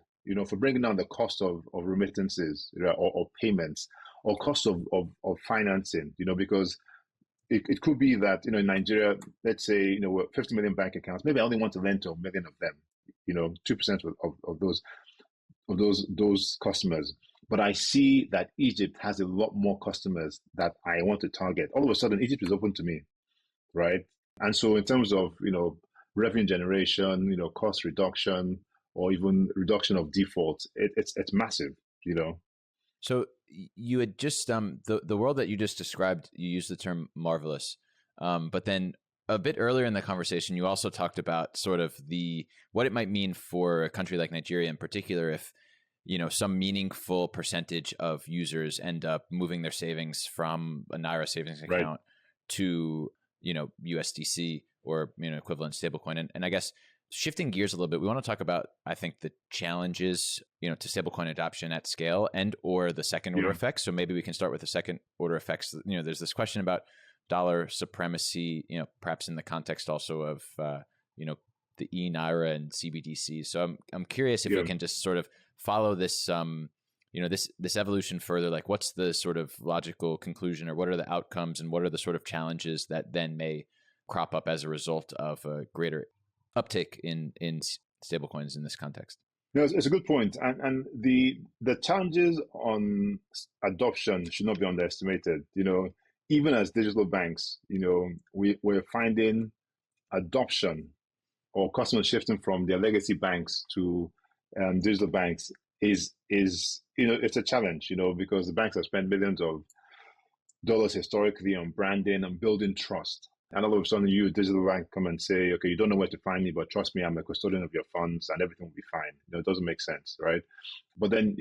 for bringing down the cost of remittances, or payments, or cost of financing, because it could be that, in Nigeria, let's say, we're 50 million bank accounts. Maybe I only want to lend to 1 million of them, 2% of those customers. But I see that Egypt has a lot more customers that I want to target. All of a sudden, Egypt is open to me, right? And so in terms of, revenue generation, cost reduction, or even reduction of default, it's massive, So you had just, the world that you just described, you used the term marvelous, but then a bit earlier in the conversation, you also talked about sort of what it might mean for a country like Nigeria in particular if, some meaningful percentage of users end up moving their savings from a Naira savings account to, USDC or, equivalent stablecoin. And I guess shifting gears a little bit, we want to talk about, I think, the challenges, to stablecoin adoption at scale and or the second order effects. So maybe we can start with the second order effects. There's this question about dollar supremacy, perhaps in the context also of, the e-Naira and CBDC. So I'm curious if you can just sort of follow this, this evolution further. Like, what's the sort of logical conclusion, or what are the outcomes, and what are the sort of challenges that then may crop up as a result of a greater uptake in stablecoins in this context? It's a good point, and the challenges on adoption should not be underestimated. even as digital banks, we're finding adoption or customers shifting from their legacy banks to digital banks is it's a challenge, because the banks have spent millions of dollars historically on branding and building trust. And all of a sudden, you, a digital bank, come and say, okay, you don't know where to find me, but trust me, I'm a custodian of your funds and everything will be fine. It doesn't make sense, right? But then,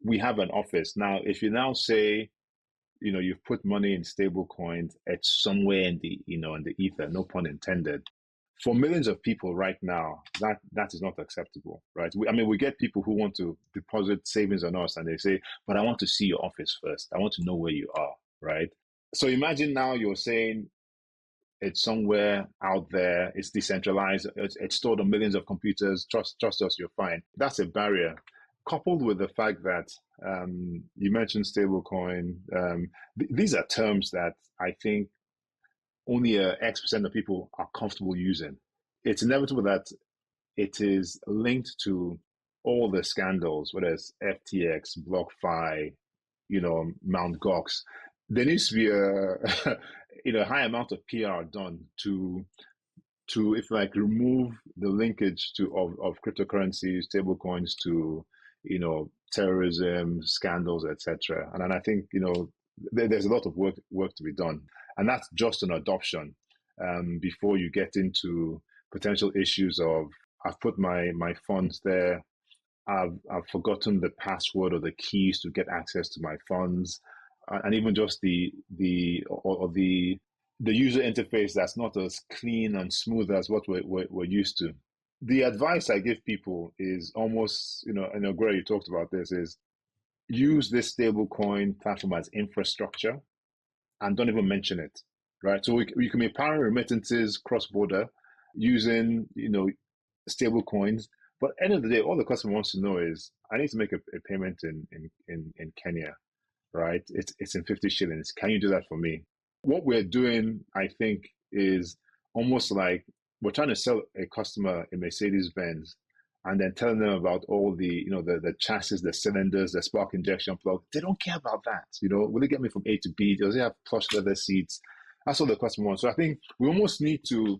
we have an office. Now, if you now say, you've put money in stable coins, it's somewhere in the, in the ether, no pun intended. For millions of people right now, that is not acceptable, right? We get people who want to deposit savings on us and they say, but I want to see your office first. I want to know where you are, right? So imagine now you're saying it's somewhere out there, it's decentralized, it's stored on millions of computers, trust us, you're fine. That's a barrier. Coupled with the fact that you mentioned stablecoin, these are terms that I think only X% of people are comfortable using. It's inevitable that it is linked to all the scandals, whether it's FTX, BlockFi, Mt. Gox. There needs to be a high amount of PR done to remove the linkage of cryptocurrencies, stablecoins to terrorism, scandals, etc. And then I think there's a lot of work to be done, and that's just an adoption before you get into potential issues of I've put my funds there, I've forgotten the password or the keys to get access to my funds, and even just the user interface that's not as clean and smooth as what we're used to. The advice I give people is almost, I know Greg, you talked about this, is use this stablecoin platform as infrastructure and don't even mention it, right? So we can be powering remittances cross-border using, stable coins. But at the end of the day, all the customer wants to know is, I need to make a payment in Kenya, right? It's in 50 shillings. Can you do that for me? What we're doing, I think, is almost like we're trying to sell a customer a Mercedes-Benz and then telling them about all the, the chassis, the cylinders, the spark injection plug. They don't care about that. Will it get me from A to B? Does it have plush leather seats? That's what the customer wants. So I think we almost need to,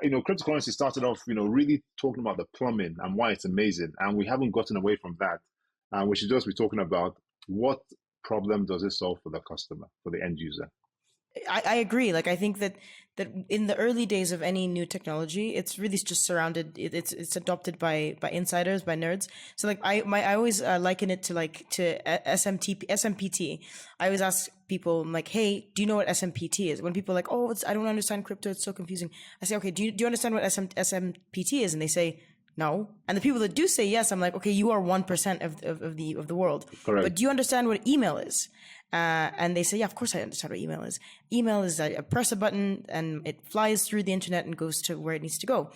cryptocurrency started off, really talking about the plumbing and why it's amazing. And we haven't gotten away from that. And we should just be talking about what problem does it solve for the customer, for the end user. I agree. Like, I think that in the early days of any new technology, it's really just surrounded. It's adopted by insiders, by nerds. So like I always liken it to SMPT. I always ask people, I'm like, hey, do you know what SMPT is? When people are like, oh, I don't understand crypto, it's so confusing. I say, okay, do you understand what SMPT is? And they say no. And the people that do say yes, I'm like, okay, you are 1% of the world. Correct. But do you understand what email is? And they say, yeah, of course I understand what email is. Email is I press a button and it flies through the internet and goes to where it needs to go.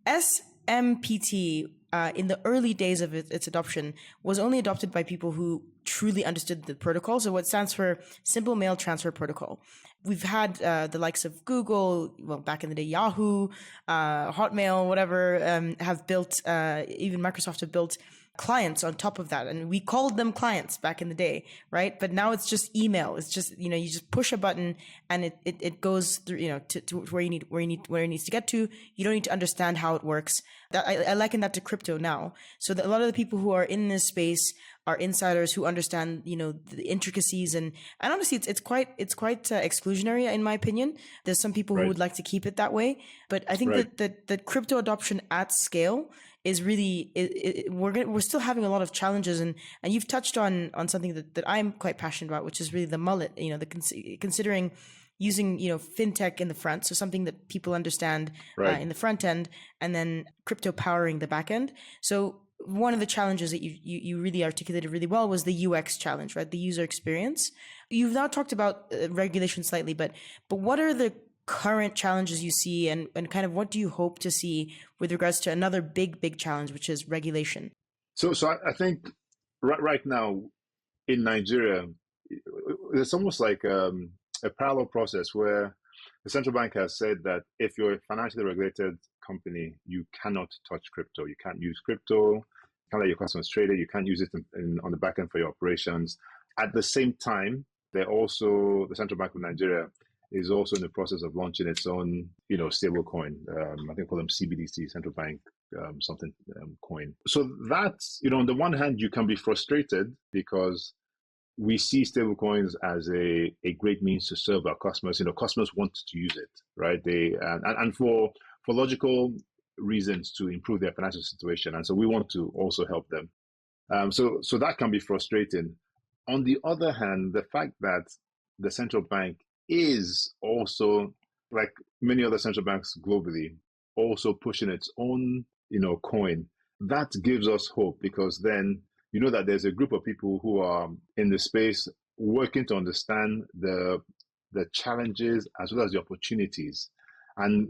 SMPT, in the early days of its adoption, was only adopted by people who truly understood the protocol. So what stands for Simple Mail Transfer Protocol. We've had the likes of Google, well, back in the day, Yahoo, Hotmail, whatever, have built, even Microsoft have built clients on top of that, and we called them clients back in the day, right? But now it's just email. It's just, you just push a button and it goes through, to where it needs to get to. You don't need to understand how it works. I liken that to crypto now. So a lot of the people who are in this space are insiders who understand, the intricacies, and honestly, it's quite exclusionary in my opinion. There's some people who would like to keep it that way, but I think that crypto adoption at scale is really, we're still having a lot of challenges, and you've touched on something that I'm quite passionate about, which is really the mullet. Considering using fintech in the front, so something that people understand in the front end, and then crypto powering the back end. So one of the challenges that you really articulated really well was the UX challenge, right? The user experience. You've now talked about regulation slightly, but what are the current challenges you see, and kind of what do you hope to see with regards to another big challenge, which is regulation? So I think right now in Nigeria, it's almost like a parallel process where the central bank has said that if you're a financially regulated company, you cannot touch crypto. You can't use crypto. You can't let your customers trade it. You can't use it on the back end for your operations. At the same time, the Central Bank of Nigeria is also in the process of launching its own, stablecoin. I think call them CBDC, Central Bank something coin. So that's, on the one hand, you can be frustrated because we see stablecoins as a great means to serve our customers. Customers want to use it, right? They and for logical reasons to improve their financial situation, and so we want to also help them. So that can be frustrating. On the other hand, the fact that the central bank is also, like many other central banks globally, also pushing its own, coin, that gives us hope, because then that there's a group of people who are in the space working to understand the challenges as well as the opportunities. And,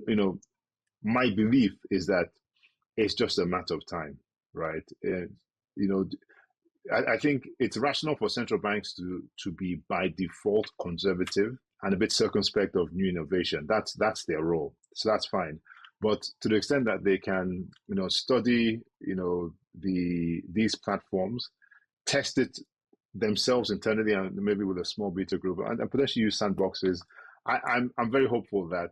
my belief is that it's just a matter of time, right? I think it's rational for central banks to be by default conservative and a bit circumspect of new innovation. That's their role. So that's fine. But to the extent that they can, study, these platforms, test it themselves internally and maybe with a small beta group, and potentially use sandboxes, I'm very hopeful that,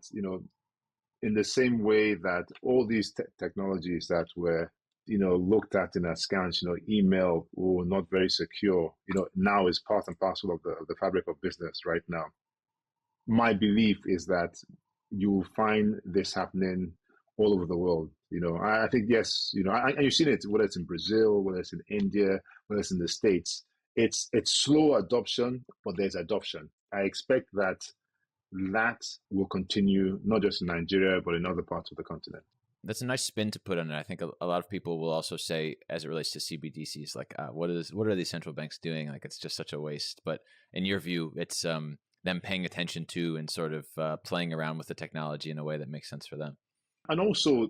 in the same way that all these technologies that were, looked at in askance, email, not very secure, now is part and parcel of the fabric of business right now. My belief is that you will find this happening all over the world. I think, yes, and you've seen it, whether it's in Brazil, whether it's in India, whether it's in the States. It's slow adoption, but there's adoption. I expect that will continue, not just in Nigeria, but in other parts of the continent. That's a nice spin to put on it. I think a lot of people will also say, as it relates to CBDCs, like, what are these central banks doing? Like, it's just such a waste. But in your view, it's them paying attention to and sort of playing around with the technology in a way that makes sense for them. And also,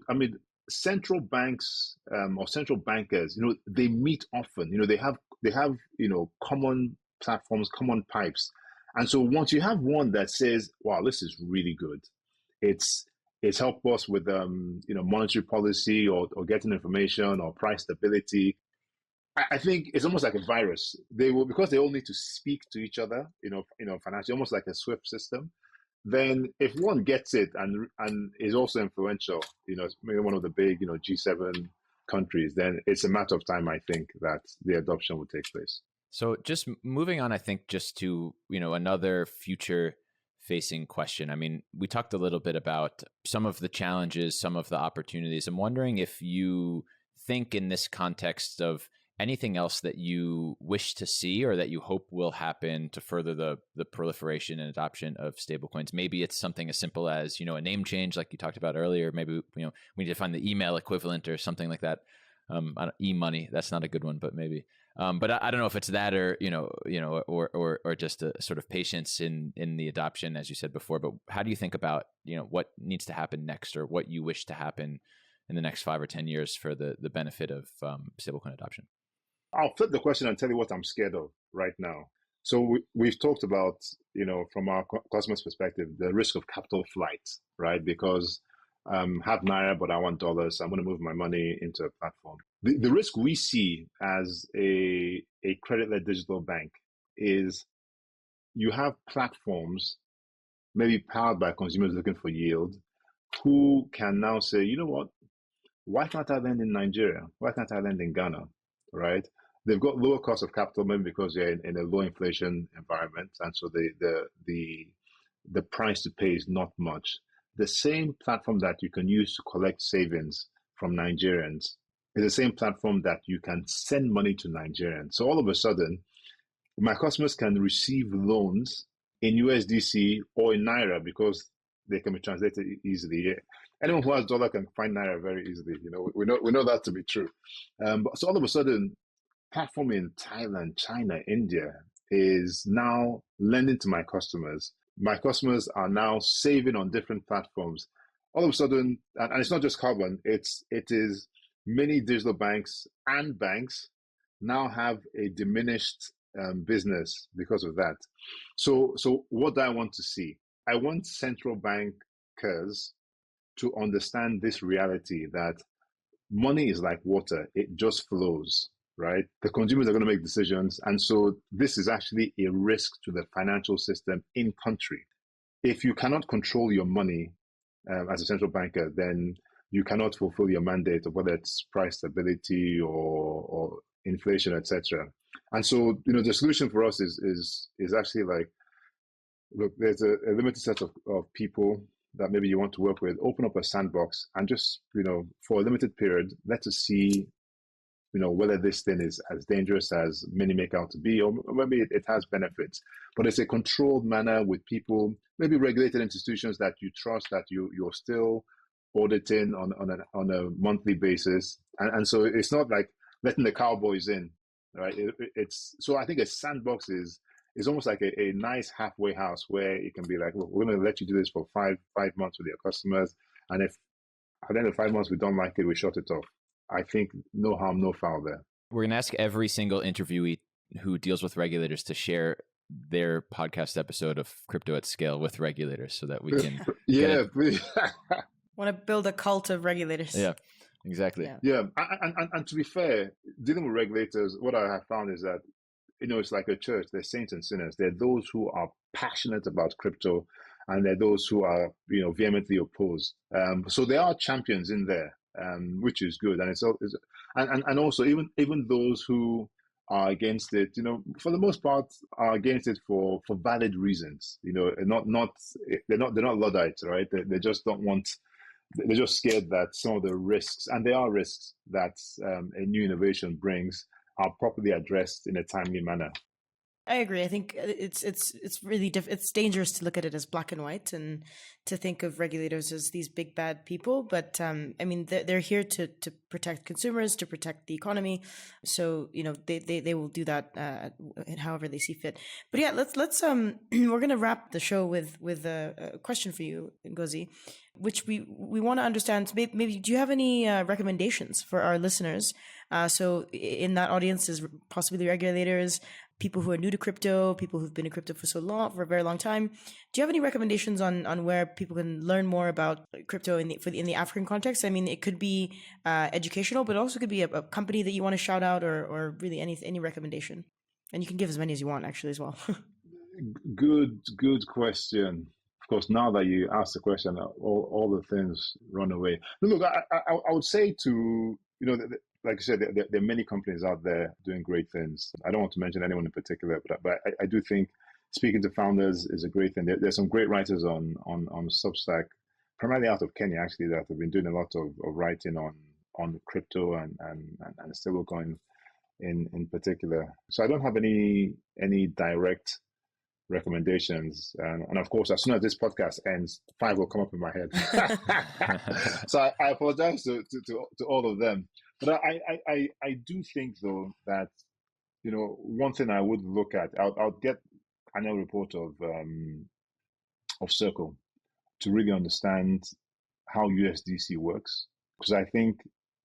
central banks or central bankers, they meet often. They have common platforms, common pipes. And so once you have one that says, wow, this is really good, it's helped us with monetary policy or getting information or price stability. I think it's almost like a virus. They will, because they all need to speak to each other, financially, almost like a SWIFT system. Then if one gets it and is also influential, maybe one of the big, G7 countries, then it's a matter of time, I think, that the adoption will take place. So just moving on, I think, just to, another future facing question. We talked a little bit about some of the challenges, some of the opportunities. I'm wondering if you think in this context of anything else that you wish to see or that you hope will happen to further the proliferation and adoption of stablecoins. Maybe it's something as simple as, a name change, like you talked about earlier. Maybe, we need to find the email equivalent or something like that. E-money, that's not a good one, but maybe. But I don't know if it's that or, or just a sort of patience in the adoption, as you said before. But how do you think about, what needs to happen next, or what you wish to happen in the next 5 or 10 years for the benefit of stablecoin adoption? I'll flip the question and tell you what I'm scared of right now. So we've talked about, from our customer's perspective, the risk of capital flight, right? Because have Naira, but I want dollars. I'm going to move my money into a platform. The risk we see as a credit-led digital bank is you have platforms, maybe powered by consumers looking for yield, who can now say, you know what, why can't I lend in Nigeria? Why can't I lend in Ghana, right? They've got lower cost of capital, maybe because they're in a low inflation environment, and so the price to pay is not much. The same platform that you can use to collect savings from Nigerians is the same platform that you can send money to Nigerians. So all of a sudden, my customers can receive loans in USDC or in Naira because they can be translated easily. Anyone who has dollar can find Naira very easily. We know that to be true. So all of a sudden, platform in Thailand, China, India is now lending to my customers. My customers are now saving on different platforms. All of a sudden, and it's not just Carbon, it is many digital banks and banks now have a diminished business because of that. So what do I want to see? I want central bankers to understand this reality that money is like water. It just flows. right? The consumers are going to make decisions. And so this is actually a risk to the financial system in country. If you cannot control your money as a central banker, then you cannot fulfill your mandate of whether it's price stability or inflation, etc. And so, the solution for us is actually like, look, there's a limited set of people that maybe you want to work with. Open up a sandbox and just, for a limited period, let us see, whether this thing is as dangerous as many make out to be, or maybe it has benefits. But it's a controlled manner with people, maybe regulated institutions that you trust, that you're still auditing on a monthly basis. And so it's not like letting the cowboys in, right? So I think a sandbox is almost like a nice halfway house where it can be like, look, we're going to let you do this for five months with your customers. And if at the end of 5 months we don't like it, we shut it off. I think no harm, no foul there. We're going to ask every single interviewee who deals with regulators to share their podcast episode of Crypto at Scale with regulators so that we can please. Want to build a cult of regulators. Yeah, exactly. Yeah. And to be fair, dealing with regulators, what I have found is that, it's like a church. There's saints and sinners. There are those who are passionate about crypto, and there are those who are, vehemently opposed. So there are champions in there, which is good. And and also even those who are against it, for the most part, are against it for valid reasons. They're not Luddites, right? They just don't want. They're just scared that some of the risks, and there are risks that a new innovation brings, are properly addressed in a timely manner. I agree. I think it's really it's dangerous to look at it as black and white and to think of regulators as these big bad people. But they're here to protect consumers, to protect the economy. So they will do that however they see fit. But yeah, let's we're gonna wrap the show with a question for you, Ngozi, which we want to understand. Maybe do you have any recommendations for our listeners? So in that audience is possibly regulators, people who are new to crypto, people who've been in crypto for a very long time. Do you have any recommendations on where people can learn more about crypto in the African context? I mean, it could be educational, but also could be a company that you want to shout out, or really any recommendation. And you can give as many as you want, actually, as well. Good question. Of course, now that you asked the question, all the things run away. Look, I would say to, like I said, there are many companies out there doing great things. I don't want to mention anyone in particular, but I do think speaking to founders is a great thing. There's some great writers on Substack, primarily out of Kenya, actually, that have been doing a lot of writing on crypto and stablecoin in particular. So I don't have any direct recommendations, and of course, as soon as this podcast ends, 5 will come up in my head. So I apologize to all of them. But I do think, though, that one thing I would look at, I'll get annual report of Circle to really understand how USDC works, because I think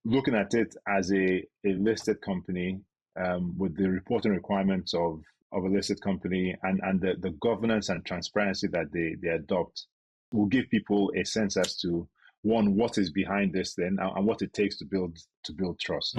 looking at it as a listed company with the reporting requirements of a listed company and the governance and transparency that they adopt will give people a sense as to, one, what is behind this thing and what it takes to build trust.